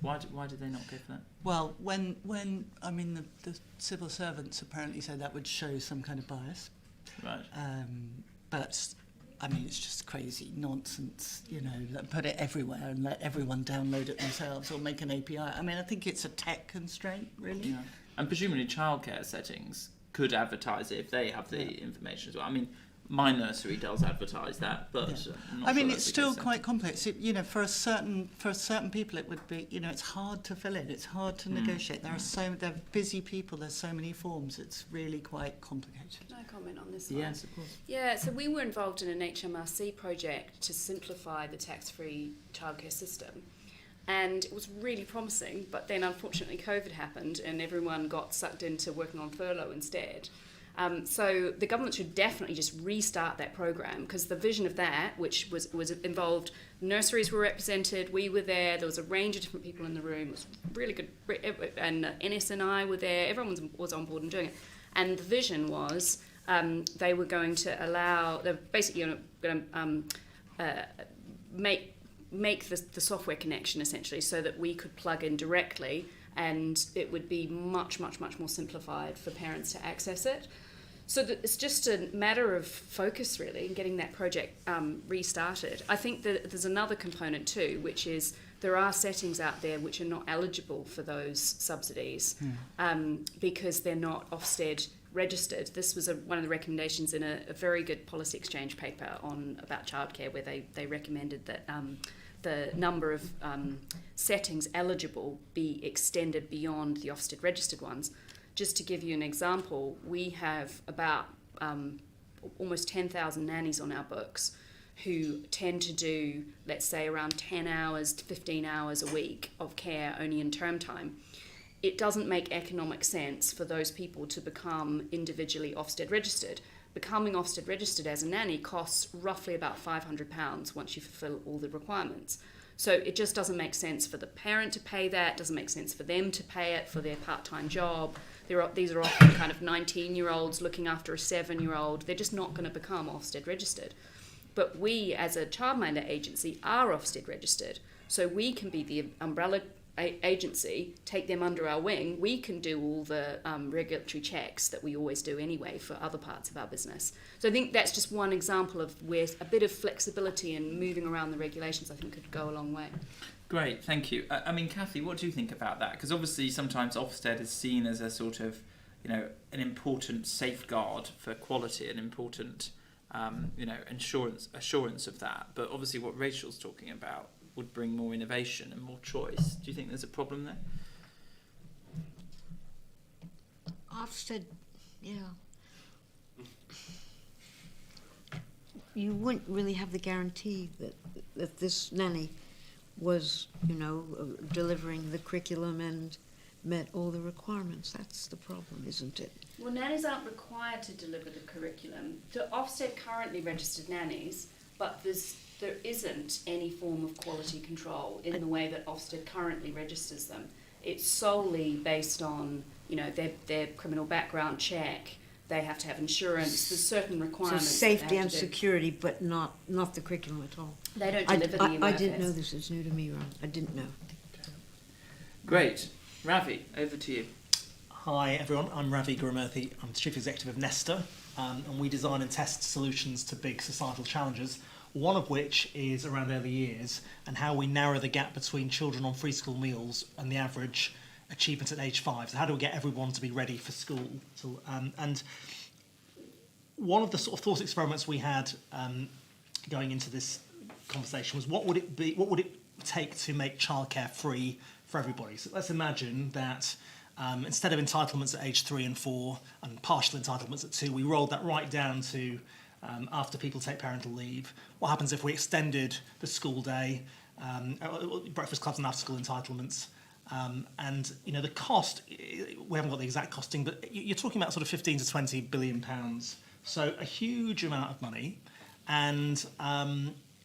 Why did they not go for that? Well, when I mean, the civil servants apparently said that would show some kind of bias. Right. But I mean, it's just crazy nonsense, put it everywhere and let everyone download it themselves or make an API. I mean, I think it's a tech constraint, really. Yeah. And presumably childcare settings could advertise it if they have the information as well. I mean, my nursery does advertise that, but I'm not I mean, sure it's still quite complex. For certain people, it would be, it's hard to fill in. It's hard to negotiate. They're busy people. There's so many forms. It's really quite complicated. Can I comment on this one? Yes, of course. Yeah, so we were involved in an HMRC project to simplify the tax-free childcare system. And it was really promising, but then unfortunately COVID happened and everyone got sucked into working on furlough instead. So the government should definitely just restart that program, because the vision of that, which was involved, nurseries were represented, we were there was a range of different people in the room, it was really good, and NSNI were there, everyone was on board and doing it. And the vision was they were going to allow, they're basically going to make the software connection essentially so that we could plug in directly, and it would be much, much, much more simplified for parents to access it. So it's just a matter of focus, really, and getting that project restarted. I think that there's another component too, which is there are settings out there which are not eligible for those subsidies because they're not Ofsted registered. This was one of the recommendations in a very good policy exchange paper about childcare, where they recommended that the number of settings eligible be extended beyond the Ofsted registered ones. Just to give you an example, we have about almost 10,000 nannies on our books who tend to do, let's say, around 10 hours to 15 hours a week of care only in term time. it doesn't make economic sense for those people to become individually Ofsted registered. Becoming Ofsted registered as a nanny costs roughly about £500 once you fulfil all the requirements. So it just doesn't make sense for the parent to pay that, doesn't make sense for them to pay it for their part-time job. These are often kind of 19-year-olds looking after a 7-year-old. They're just not going to become Ofsted registered. But we, as a childminder agency, are Ofsted registered. So we can be the umbrella agency, take them under our wing. We can do all the regulatory checks that we always do anyway for other parts of our business. So I think that's just one example of where a bit of flexibility and moving around the regulations, I think, could go a long way. Great, thank you. I mean, Kathy, what do you think about that? Because obviously sometimes Ofsted is seen as a sort of, an important safeguard for quality, an important, assurance of that. But obviously what Rachel's talking about would bring more innovation and more choice. Do you think there's a problem there? Ofsted, yeah. You wouldn't really have the guarantee that this nanny was, delivering the curriculum and met all the requirements. That's the problem, isn't it? Well, nannies aren't required to deliver the curriculum. So Ofsted currently registered nannies, but there isn't any form of quality control in the way that Ofsted currently registers them. It's solely based on, their criminal background check. They have to have insurance. There's certain requirements. So safety and security, but not the curriculum at all. They don't deliver the I didn't know this. It's new to me, Ron. I didn't know. Great. Ravi, over to you. Hi everyone, I'm Ravi Gurumurthy. I'm the Chief Executive of NESTA, and we design and test solutions to big societal challenges, one of which is around early years and how we narrow the gap between children on free school meals and the average achievement at age 5. So how do we get everyone to be ready for school? And one of the sort of thought experiments we had going into this conversation was what would it take to make childcare free for everybody? So let's imagine that instead of entitlements at age 3 and 4 and partial entitlements at 2, we rolled that right down to after people take parental leave. What happens if we extended the school day, breakfast clubs and after school entitlements? And the cost, we haven't got the exact costing, but you're talking about sort of 15 to 20 billion pounds. So a huge amount of money, and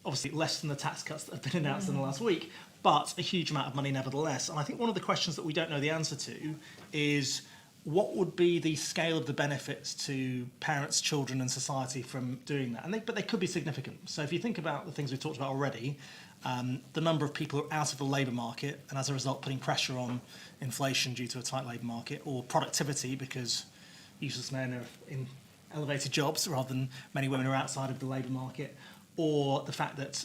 obviously less than the tax cuts that have been announced in the last week, but a huge amount of money nevertheless. And I think one of the questions that we don't know the answer to is what would be the scale of the benefits to parents, children and society from doing that? But they could be significant. So if you think about the things we've talked about already, the number of people who are out of the labour market and as a result putting pressure on inflation due to a tight labour market, or productivity because useless men are in elevated jobs rather than many women are outside of the labour market, or the fact that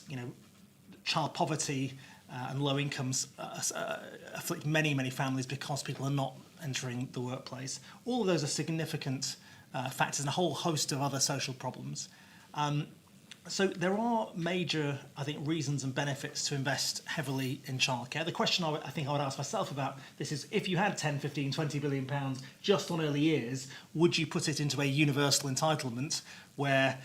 child poverty and low incomes afflict many families because people are not entering the workplace. All of those are significant factors and a whole host of other social problems. So there are major, I think, reasons and benefits to invest heavily in childcare. The question I think I would ask myself about this is, if you had 10, 15, 20 billion pounds just on early years, would you put it into a universal entitlement where,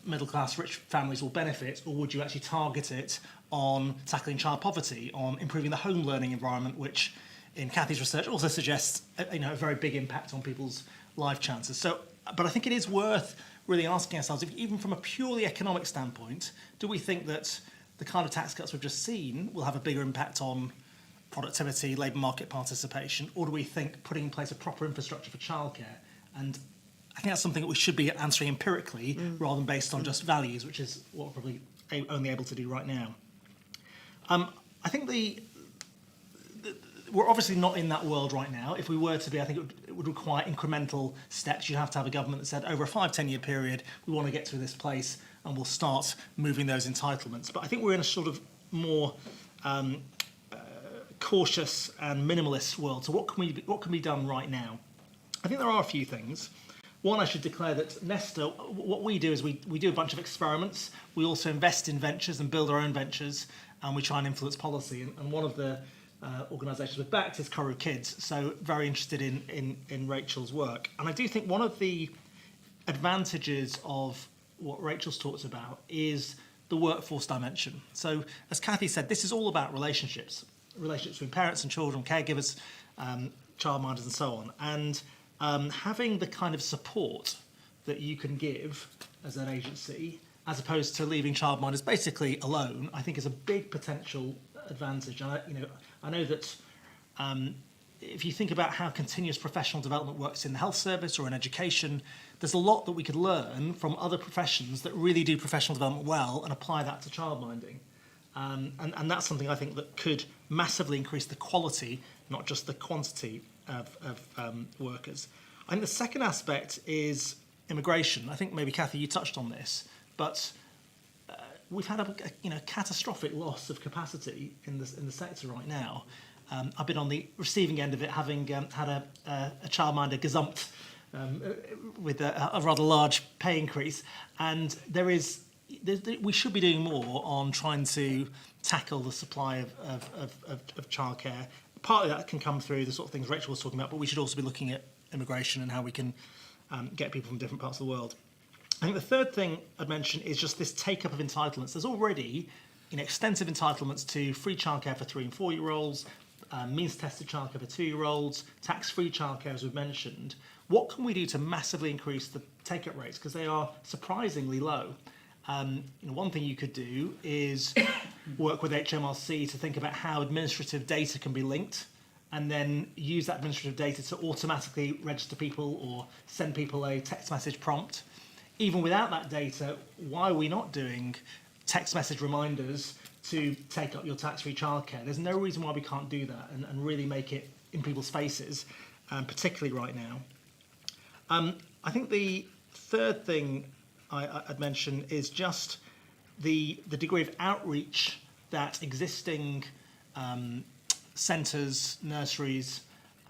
middle class rich families will benefit, or would you actually target it on tackling child poverty, on improving the home learning environment, which in Kathy's research also suggests a very big impact on people's life chances. So, but I think it is worth really asking ourselves, if, even from a purely economic standpoint, do we think that the kind of tax cuts we've just seen will have a bigger impact on productivity, labour market participation, or do we think putting in place a proper infrastructure for childcare? And I think that's something that we should be answering empirically rather than based on just values, which is what we're probably only able to do right now. I think we're obviously not in that world right now. If we were to be, I think it would require incremental steps. You'd have to have a government that said, over a 5-10 year period, we want to get to this place and we'll start moving those entitlements. But I think we're in a sort of more cautious and minimalist world. So what can be done right now? I think there are a few things. One, I should declare that NESTA, what we do is we do a bunch of experiments. We also invest in ventures and build our own ventures, and we try and influence policy. And one of the organisations we've backed is KoruKids, so very interested in Rachel's work. And I do think one of the advantages of what Rachel's talked about is the workforce dimension. So as Kathy said, this is all about relationships. relationships between parents and children, caregivers, childminders and so on. And having the kind of support that you can give as an agency, as opposed to leaving childminders basically alone, I think is a big potential advantage. And I know that if you think about how continuous professional development works in the health service or in education, there's a lot that we could learn from other professions that really do professional development well and apply that to childminding. And that's something I think that could massively increase the quality, not just the quantity of workers. I think the second aspect is immigration. I think maybe Cathy, you touched on this, but we've had a catastrophic loss of capacity in the sector right now. I've been on the receiving end of it, having had a childminder gazumped with a rather large pay increase, and we should be doing more on trying to tackle the supply of childcare. Partly that can come through the sort of things Rachel was talking about, but we should also be looking at immigration and how we can get people from different parts of the world. I think the third thing I'd mention is just this take-up of entitlements. There's already extensive entitlements to free childcare for 3 and 4-year-olds, means-tested childcare for 2-year-olds, tax-free childcare, as we've mentioned. What can we do to massively increase the take-up rates? Because they are surprisingly low. One thing you could do is work with HMRC to think about how administrative data can be linked, and then use that administrative data to automatically register people or send people a text message prompt. Even without that data, why are we not doing text message reminders to take up your tax-free childcare? There's no reason why we can't do that and really make it in people's faces, particularly right now. I think the third thing I'd mention is just the degree of outreach that existing centres, nurseries,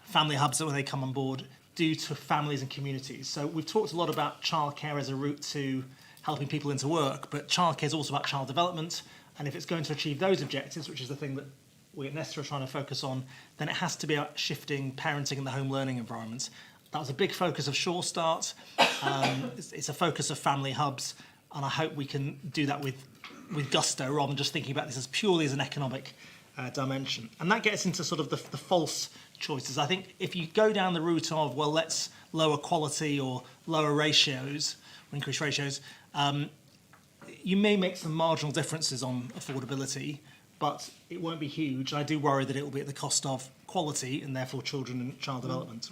family hubs where they come on board do to families and communities. So we've talked a lot about childcare as a route to helping people into work, but childcare is also about child development, and if it's going to achieve those objectives, which is the thing that we at NESTA are trying to focus on, then it has to be about shifting parenting in the home learning environment. That was a big focus of Sure Start. It's a focus of family hubs, and I hope we can do that with gusto rather than just thinking about this as purely as an economic dimension. And that gets into sort of the false choices. I think if you go down the route of, well, let's lower quality or lower ratios, or increase ratios, you may make some marginal differences on affordability, but it won't be huge. I do worry that it will be at the cost of quality and therefore children and child development.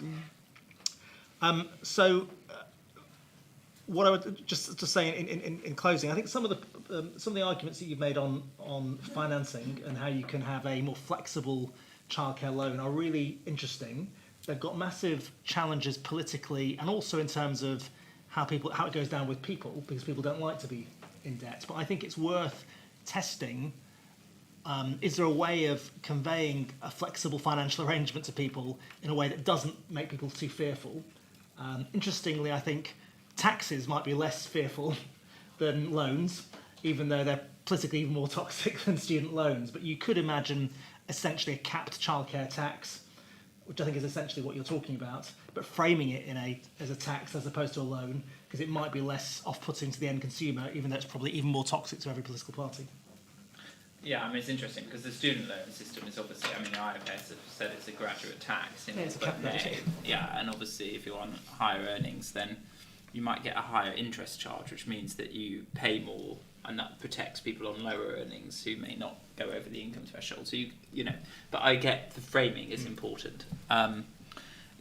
What I would just to say in closing, I think some of the arguments that you've made on financing and how you can have a more flexible childcare loan are really interesting. They've got massive challenges politically and also in terms of how it goes down with people, because people don't like to be in debt. But I think it's worth testing. Is there a way of conveying a flexible financial arrangement to people in a way that doesn't make people too fearful? Interestingly, I think taxes might be less fearful than loans, even though they're politically even more toxic than student loans. But you could imagine essentially a capped childcare tax, which I think is essentially what you're talking about, but framing it as a tax as opposed to a loan, because it might be less off-putting to the end consumer, even though it's probably even more toxic to every political party. Yeah, I mean, it's interesting because the student loan system is obviously, I mean, the IFS have said it's a graduate tax. Yeah, and obviously if you're on higher earnings, then you might get a higher interest charge, which means that you pay more, and that protects people on lower earnings who may not go over the income threshold. So but I get the framing is important.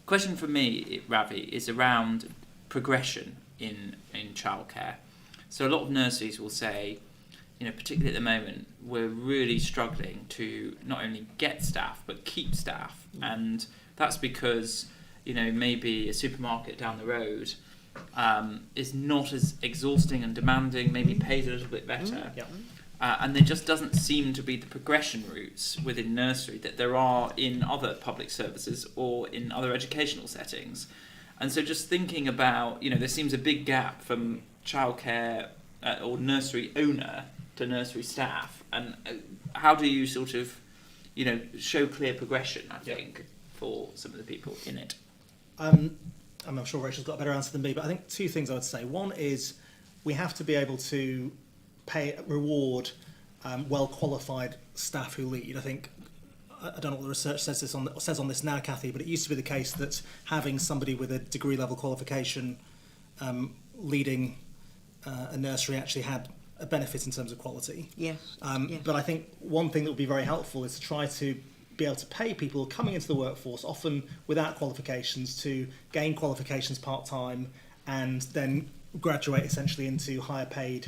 Question for me, Ravi, is around progression in childcare. So a lot of nurseries will say, particularly at the moment, we're really struggling to not only get staff but keep staff, and that's because maybe a supermarket down the road is not as exhausting and demanding, maybe pays a little bit better, and there just doesn't seem to be the progression routes within nursery that there are in other public services or in other educational settings. And so just thinking about, there seems a big gap from childcare or nursery owner to nursery staff, and how do you sort of, show clear progression, I think, for some of the people in it? I'm sure Rachel's got a better answer than me, but I think two things I would say. One is we have to be able to reward well-qualified staff who lead. I think I don't know what the research says on this now, Kathy, but it used to be the case that having somebody with a degree level qualification leading a nursery actually had a benefit in terms of quality. Yes. Yes. But I think one thing that would be very helpful is to try to be able to pay people coming into the workforce, often without qualifications, to gain qualifications part-time and then graduate essentially into higher paid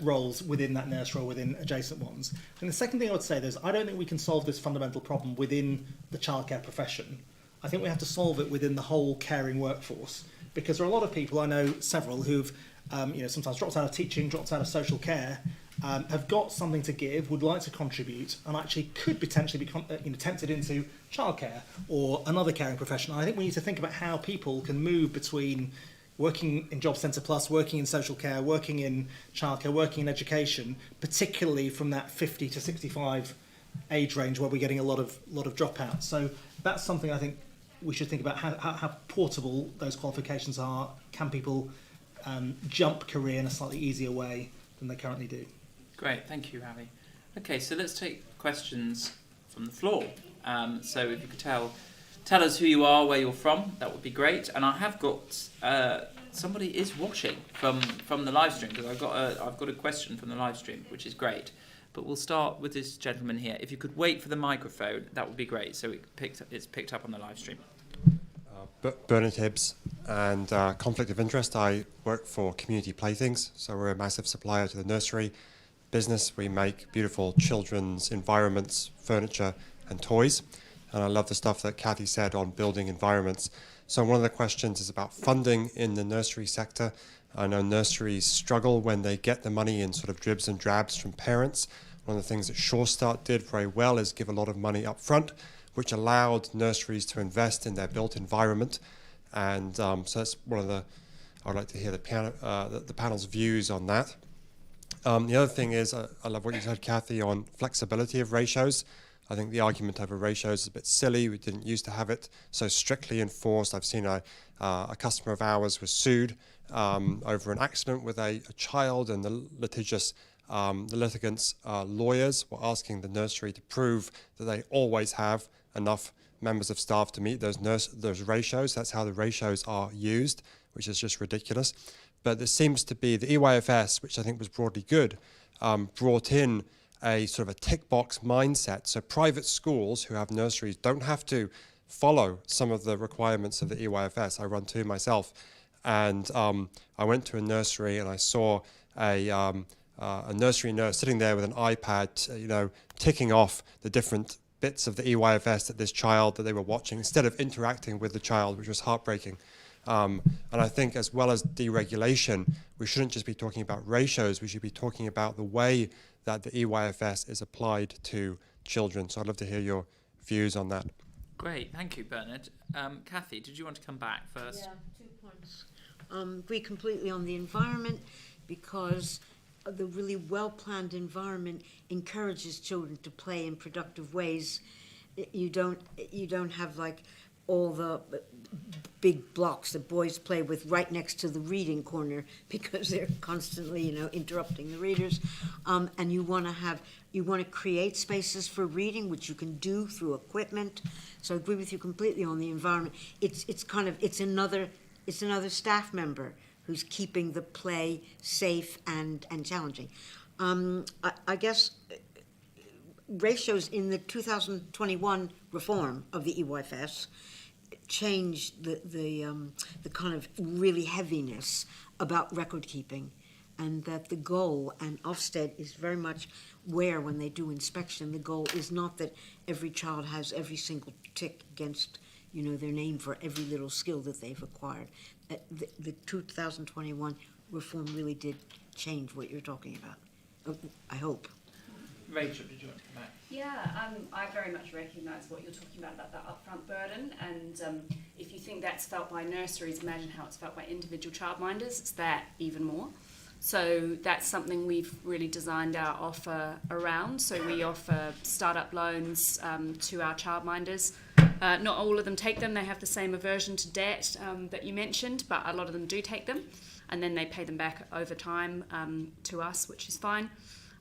roles within that nursery or within adjacent ones. And the second thing I would say is I don't think we can solve this fundamental problem within the childcare profession. I think we have to solve it within the whole caring workforce, because there are a lot of people, I know several, who've sometimes dropped out of teaching, dropped out of social care, have got something to give, would like to contribute, and actually could potentially be tempted into childcare or another caring profession. And I think we need to think about how people can move between working in Job Centre Plus, working in social care, working in childcare, working in education, particularly from that 50 to 65 age range where we're getting a lot of dropouts. So that's something I think we should think about, how portable those qualifications are. Can people jump career in a slightly easier way than they currently do? Great, thank you, Ravi. Okay, so let's take questions from the floor. So if you could tell us who you are, where you're from, that would be great. And I have got somebody is watching from the live stream, because I've got a question from the live stream, which is great. But we'll start with this gentleman here. If you could wait for the microphone, that would be great. So it's picked up on the live stream. Bernard Hibbs, and conflict of interest. I work for Community Playthings, so we're a massive supplier to the nursery business. We make beautiful children's environments, furniture and toys, and I love the stuff that Kathy said on building environments. So one of the questions is about funding in the nursery sector. I know nurseries struggle when they get the money in sort of dribs and drabs from parents. One of the things that Sure Start did very well is give a lot of money up front, which allowed nurseries to invest in their built environment. And so that's one of the, I'd like to hear the panel's views on that. The other thing is, I love what you said, Kathy, on flexibility of ratios. I think the argument over ratios is a bit silly. We didn't used to have it so strictly enforced. I've seen a customer of ours was sued over an accident with a child, and the litigants' lawyers were asking the nursery to prove that they always have enough members of staff to meet those ratios. That's how the ratios are used, which is just ridiculous. But there seems to be the EYFS, which I think was broadly good, brought in a sort of a tick box mindset. So private schools who have nurseries don't have to follow some of the requirements of the EYFS. I run two myself, and I went to a nursery and I saw a nursery nurse sitting there with an iPad, ticking off the different bits of the EYFS that they were watching, instead of interacting with the child, which was heartbreaking. And I think, as well as deregulation, we shouldn't just be talking about ratios. We should be talking about the way that the EYFS is applied to children. So I'd love to hear your views on that. Great, thank you, Bernard. Kathy, did you want to come back first? Yeah, 2 points. Agree completely on the environment, because the really well-planned environment encourages children to play in productive ways. You don't have like all the big blocks that boys play with right next to the reading corner, because they're constantly, interrupting the readers. And you want to create spaces for reading, which you can do through equipment. So I agree with you completely on the environment. It's another staff member who's keeping the play safe and challenging. I guess ratios in the 2021 reform of the EYFS changed the kind of really heaviness about record keeping, and that the goal, and Ofsted is very much where, when they do inspection, the goal is not that every child has every single tick against their name for every little skill that they've acquired. The 2021 reform really did change what you're talking about, I hope. Rachel, did you want to come back? Yeah, I very much recognise what you're talking about that upfront burden, and if you think that's felt by nurseries, imagine how it's felt by individual childminders. It's that even more. So that's something we've really designed our offer around. So we offer startup loans to our childminders. Not all of them take them. They have the same aversion to debt that you mentioned, but a lot of them do take them, and then they pay them back over time to us, which is fine.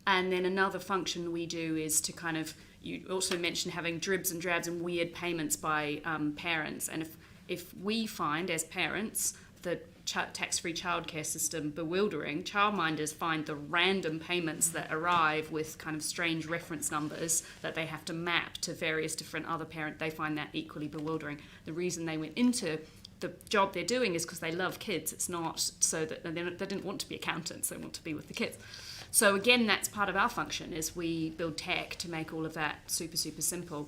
And then another function we do is to kind of, you also mentioned having dribs and drabs and weird payments by parents. And if we find as parents the tax-free childcare system bewildering, childminders find the random payments that arrive with kind of strange reference numbers that they have to map to various different other parents. They find that equally bewildering. The reason they went into the job they're doing is because they love kids. It's not so that they didn't want to be accountants, they want to be with the kids. So again, that's part of our function, is we build tech to make all of that super, super simple.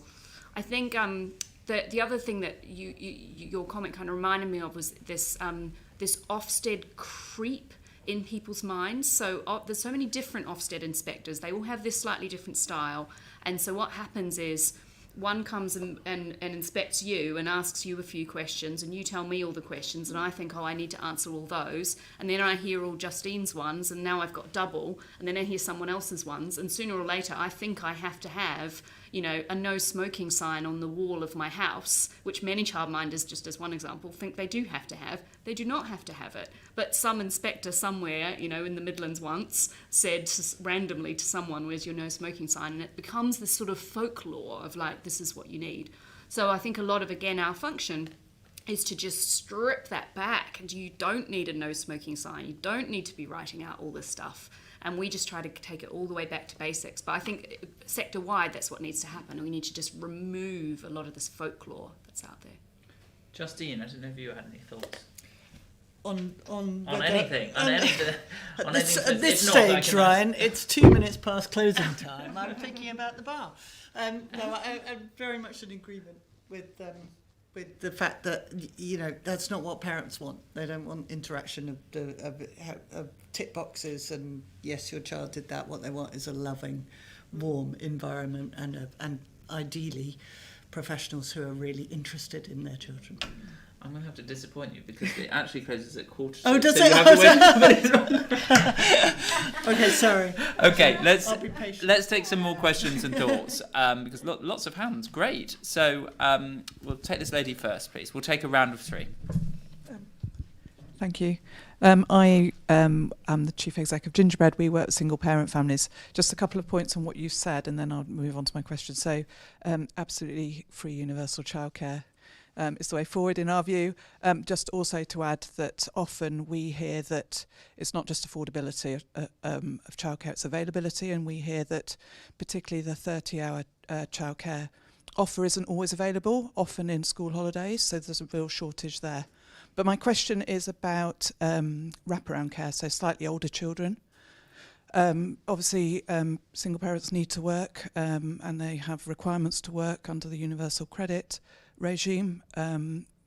I think the other thing that your comment kind of reminded me of was this Ofsted creep in people's minds. So there's so many different Ofsted inspectors. They all have this slightly different style. And so what happens is one comes and inspects you and asks you a few questions, and you tell me all the questions, and I think, I need to answer all those. And then I hear all Justine's ones, and now I've got double. And then I hear someone else's ones. And sooner or later, I think I have to have, a no smoking sign on the wall of my house, which many childminders, just as one example, think they do have to have. They do not have to have it. But some inspector somewhere, in the Midlands once, said randomly to someone, "Where's your no smoking sign?" And it becomes this sort of folklore of like, this is what you need. So I think a lot of, again, our function is to just strip that back, and you don't need a no smoking sign. You don't need to be writing out all this stuff. And we just try to take it all the way back to basics. But I think sector-wide, that's what needs to happen. We need to just remove a lot of this folklore that's out there. Justine, I don't know if you had any thoughts. On anything. At this stage, Ryan, it's 2 minutes past closing time. I'm thinking about the bar. I'm very much in agreement with the fact that that's not what parents want. They don't want interaction of tick boxes and yes, your child did that. What they want is a loving, warm environment and ideally professionals who are really interested in their children. I'm going to have to disappoint you because it actually closes at 4:45. Oh, does so it? Okay, sorry. Okay, I'll be patient. let's take some more questions and thoughts because lots of hands. Great. So we'll take this lady first, please. We'll take a round of three. Thank you. I am the Chief Exec of Gingerbread. We work with single parent families. Just a couple of points on what you've said and then I'll move on to my question. So absolutely free universal childcare is the way forward in our view. Just also to add that often we hear that it's not just affordability of childcare, it's availability, and we hear that particularly the 30-hour childcare offer isn't always available, often in school holidays, so there's a real shortage there. But my question is about wraparound care, so slightly older children. Obviously, single parents need to work and they have requirements to work under the universal credit regime.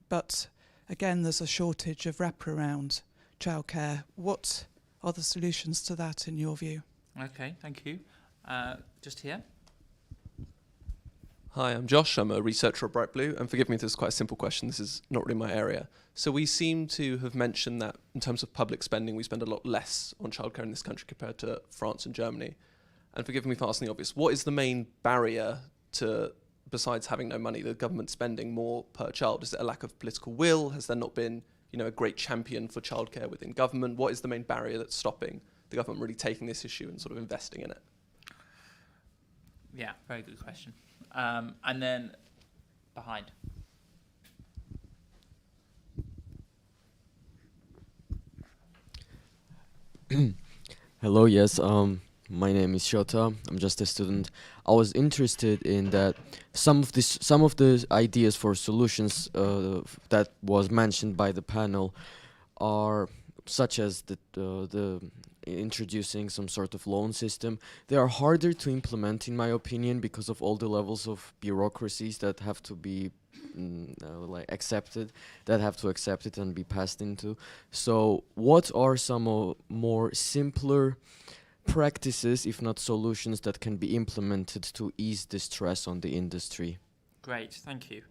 But again, there's a shortage of wraparound childcare. What are the solutions to that in your view? Okay, thank you. Just here. Hi, I'm Josh. I'm a researcher at Bright Blue, and forgive me if this is quite a simple question. This is not really my area. So we seem to have mentioned that in terms of public spending, we spend a lot less on childcare in this country compared to France and Germany. And forgive me for asking the obvious, what is the main barrier to, besides having no money, the government spending more per child? Is it a lack of political will? Has there not been, a great champion for childcare within government? What is the main barrier that's stopping the government really taking this issue and sort of investing in it? Yeah, very good question. And then behind. Hello, yes, my name is Shota. I'm just a student. I was interested in that some of the ideas for solutions that was mentioned by the panel are such as the introducing some sort of loan system. They are harder to implement, in my opinion, because of all the levels of bureaucracies that have to be accepted, that have to accept it and be passed into. So what are some more simpler practices, if not solutions, that can be implemented to ease the stress on the industry? Great, thank you.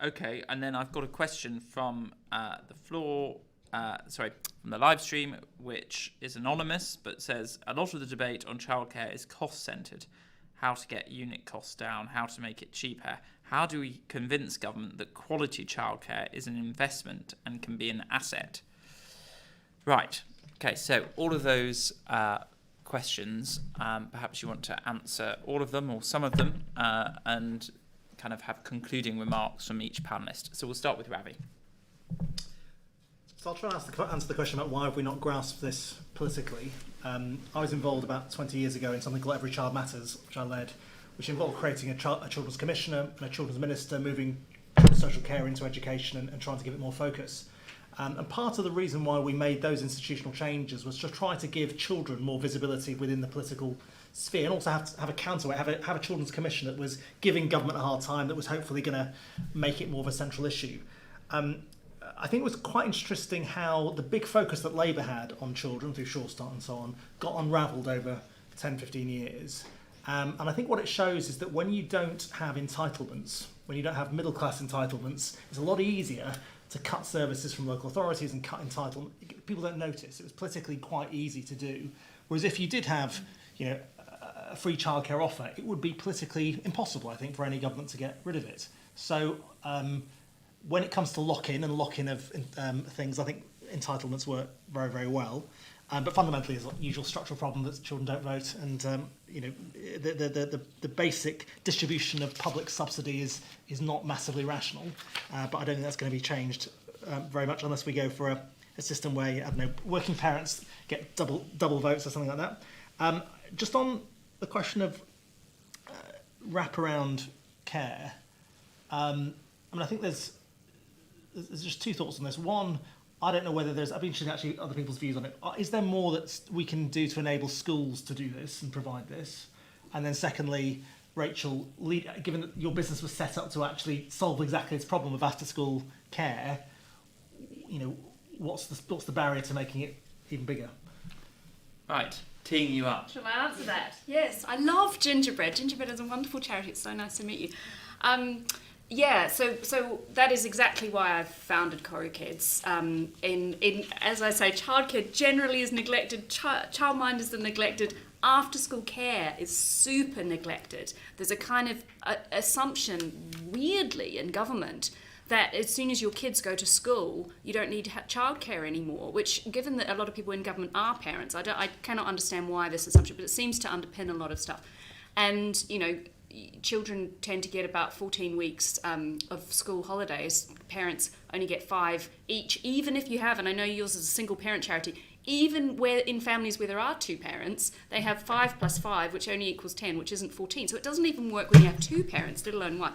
Okay, and then I've got a question from the floor, from the live stream, which is anonymous, but says, a lot of the debate on childcare is cost-centred. How to get unit costs down, how to make it cheaper. How do we convince government that quality childcare is an investment and can be an asset? Right, okay, so all of those questions. Perhaps you want to answer all of them or some of them, and kind of have concluding remarks from each panellist. So we'll start with Ravi. So I'll try and answer the question about why have we not grasped this politically. I was involved about 20 years ago in something called Every Child Matters, which I led, which involved creating a children's commissioner and a children's minister, moving social care into education and trying to give it more focus. And part of the reason why we made those institutional changes was to try to give children more visibility within the political sphere, and also have a counterweight, have a children's commission that was giving government a hard time, that was hopefully going to make it more of a central issue. I think it was quite interesting how the big focus that Labour had on children through Sure Start and so on got unravelled over 10, 15 years. And I think what it shows is that when you don't have entitlements, when you don't have middle class entitlements, it's a lot easier to cut services from local authorities and cut entitlement. People don't notice. It was politically quite easy to do. Whereas if you did have, a free childcare offer, it would be politically impossible, I think, for any government to get rid of it. So when it comes to lock-in of things, I think entitlements work very, very well. But fundamentally, there's a usual structural problem that children don't vote, and the basic distribution of public subsidy is not massively rational. But I don't think that's going to be changed very much unless we go for a system where, I don't know, working parents get double votes or something like that. Just on the question of wraparound care, I think there's just two thoughts on this. One, I don't know whether I'd be interested in actually other people's views on it. Is there more that we can do to enable schools to do this and provide this? And then secondly, Rachel, given that your business was set up to actually solve exactly this problem of after-school care, what's the barrier to making it even bigger? Right, teeing you up. Shall I answer that? Yes, I love gingerbread. Gingerbread is a wonderful charity. It's so nice to meet you. So that is exactly why I've founded KoruKids. As I say, childcare generally is neglected. Childminders are neglected. After-school care is super neglected. There's a kind of assumption, weirdly, in government that as soon as your kids go to school, you don't need childcare anymore, which, given that a lot of people in government are parents, I cannot understand why this assumption, but it seems to underpin a lot of stuff. And, children tend to get about 14 weeks of school holidays. Parents only get 5 each, even if you have, and I know yours is a single parent charity, even where in families where there are 2 parents, they have 5 plus 5, which only equals 10, which isn't 14. So it doesn't even work when you have 2 parents, let alone 1.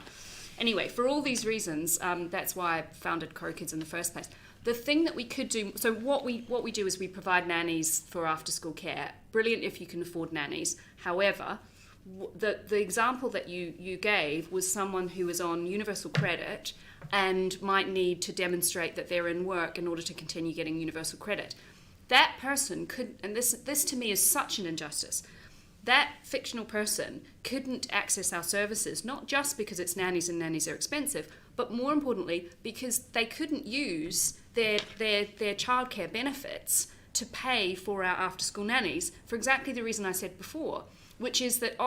Anyway, for all these reasons, that's why I founded KoruKids in the first place. The thing that we could do, so what we do is we provide nannies for after-school care. Brilliant if you can afford nannies. However, the example that you gave was someone who is on universal credit and might need to demonstrate that they're in work in order to continue getting universal credit. That person could, and this to me is such an injustice, that fictional person couldn't access our services, not just because it's nannies and nannies are expensive, but more importantly, because they couldn't use their childcare benefits to pay for our after-school nannies for exactly the reason I said before, which is that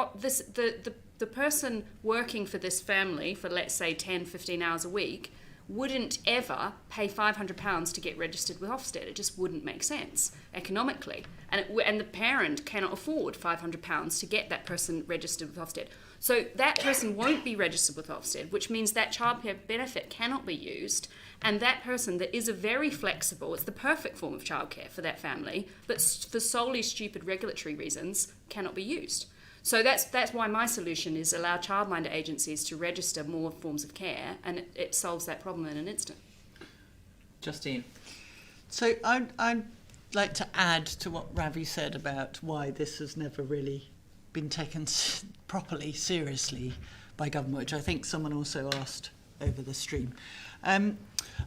the person working for this family for, let's say, 10, 15 hours a week wouldn't ever pay £500 to get registered with Ofsted. It just wouldn't make sense economically. And the parent cannot afford £500 to get that person registered with Ofsted. So that person won't be registered with Ofsted, which means that childcare benefit cannot be used. And that person that is a very flexible, it's the perfect form of childcare for that family, but for solely stupid regulatory reasons, cannot be used. So that's why my solution is allow childminder agencies to register more forms of care, and it solves that problem in an instant. Justine. So I'd like to add to what Ravi said about why this has never really been taken properly, seriously by government, which I think someone also asked over the stream.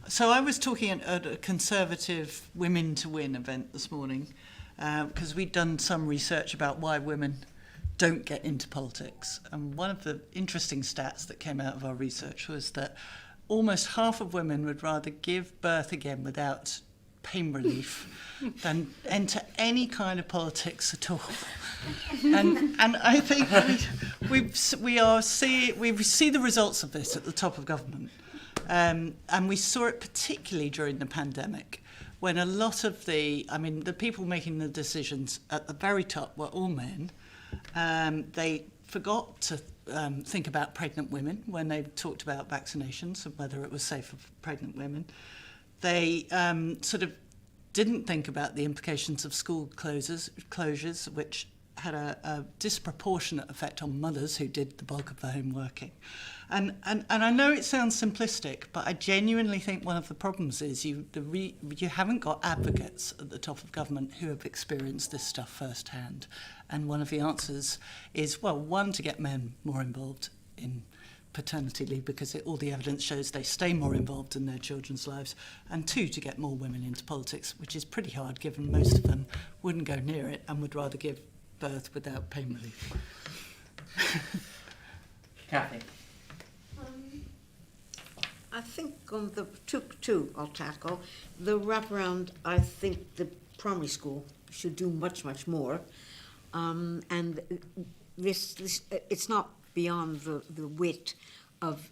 So I was talking at a Conservative Women to Win event this morning because we'd done some research about why women don't get into politics. And one of the interesting stats that came out of our research was that almost half of women would rather give birth again without pain relief than enter any kind of politics at all. And I think we see the results of this at the top of government. And we saw it particularly during the pandemic, when a lot of the people making the decisions at the very top were all men. They forgot to think about pregnant women when they talked about vaccinations and whether it was safe for pregnant women. They sort of didn't think about the implications of school closures, which had a disproportionate effect on mothers who did the bulk of the home working. And I know it sounds simplistic, but I genuinely think one of the problems is you haven't got advocates at the top of government who have experienced this stuff firsthand. And one of the answers is, well, one, to get men more involved in paternity leave, because all the evidence shows they stay more involved in their children's lives, and two, to get more women into politics, which is pretty hard given most of them wouldn't go near it and would rather give birth without pain relief. Kathy. I think on the two I'll tackle. The wraparound, I think the primary school should do much, much more. And this it's not beyond the wit of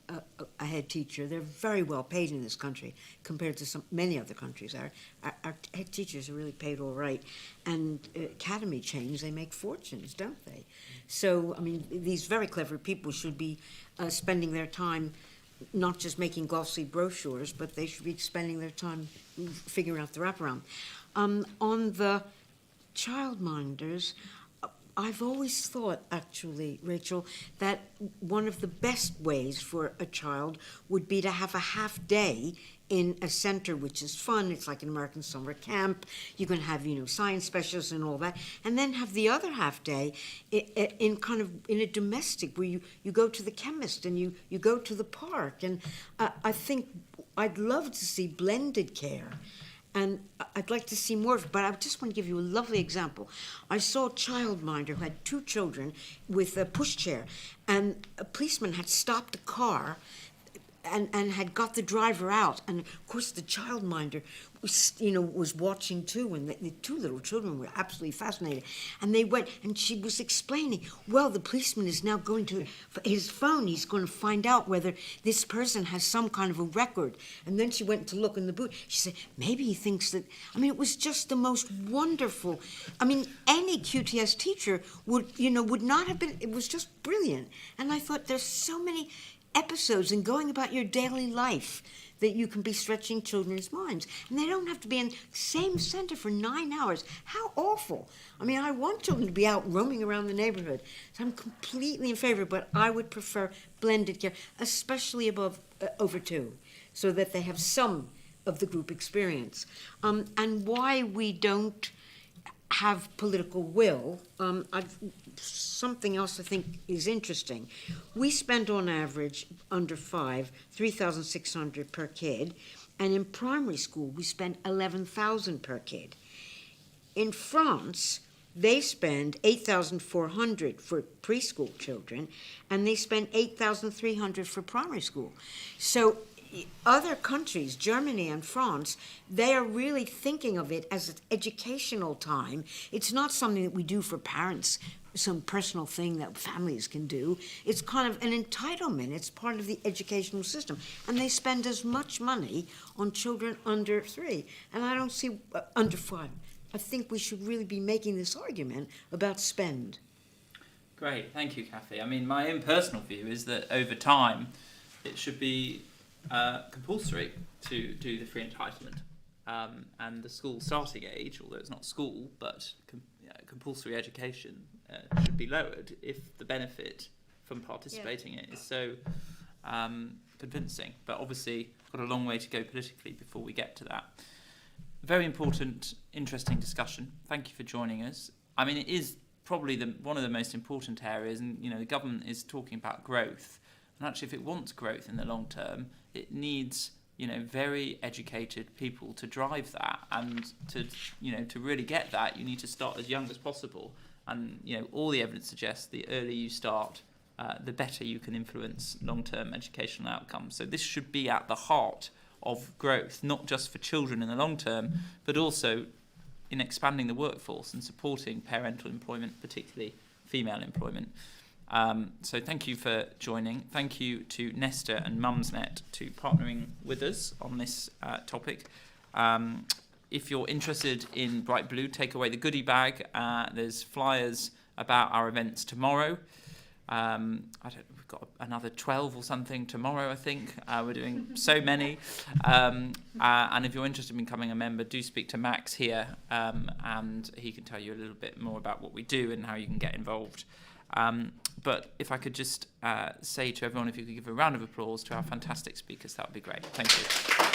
a head teacher. They're very well paid in this country compared to many other countries. Our head teachers are really paid all right. And academy chains, they make fortunes, don't they? So, I mean, these very clever people should be spending their time not just making glossy brochures, but they should be spending their time figuring out the wraparound. On the childminders, I've always thought, actually, Rachel, that one of the best ways for a child would be to have a half day in a center, which is fun. It's like an American summer camp. You can have, science specialists and all that, and then have the other half day in a domestic, where you go to the chemist and you go to the park. And I think I'd love to see blended care. And I'd like to see more of it, but I just want to give you a lovely example. I saw a childminder who had 2 children with a pushchair, and a policeman had stopped the car and had got the driver out. And of course the childminder was watching too, and the 2 little children were absolutely fascinated. And they went, and she was explaining, well, the policeman is now going to his phone. He's going to find out whether this person has some kind of a record. And then she went to look in the boot. She said, maybe he thinks that, it was just the most wonderful. Any QTS teacher would not have been, it was just brilliant. And I thought, there's so many episodes in going about your daily life that you can be stretching children's minds. And they don't have to be in the same center for 9 hours. How awful. I want children to be out roaming around the neighborhood. So I'm completely in favor, but I would prefer blended care, especially over 2, so that they have some of the group experience. And why we don't have political will, something else I think is interesting. We spend on average, under 5, 3,600 per kid, and in primary school we spend 11,000 per kid. In France, they spend 8,400 for preschool children, and they spend 8,300 for primary school. So other countries, Germany and France, they are really thinking of it as an educational time. It's not something that we do for parents, some personal thing that families can do. It's kind of an entitlement. It's part of the educational system. And they spend as much money on children under 3. And I don't see under 5. I think we should really be making this argument about spend. Great, thank you, Kathy. My own personal view is that over time it should be compulsory to do the free entitlement, and the school starting age, although it's not school, but compulsory education should be lowered if the benefit from participating in it is so convincing. But obviously, got a long way to go politically before we get to that. Very important, interesting discussion. Thank you for joining us. It is probably one of the most important areas, and the government is talking about growth. And actually, if it wants growth in the long term, it needs, very educated people to drive that. And to really get that, you need to start as young as possible. And, all the evidence suggests the earlier you start, the better you can influence long-term educational outcomes. So this should be at the heart of growth, not just for children in the long term, but also in expanding the workforce and supporting parental employment, particularly female employment. So thank you for joining. Thank you to NESTA and Mumsnet to partnering with us on this topic. if you're interested in Bright Blue, take away the goodie bag. There's flyers about our events tomorrow. We've got another 12 or something tomorrow, I think. We're doing so many. And if you're interested in becoming a member, do speak to Max here, and he can tell you a little bit more about what we do and how you can get involved. But if I could just say to everyone, if you could give a round of applause to our fantastic speakers, that would be great. Thank you.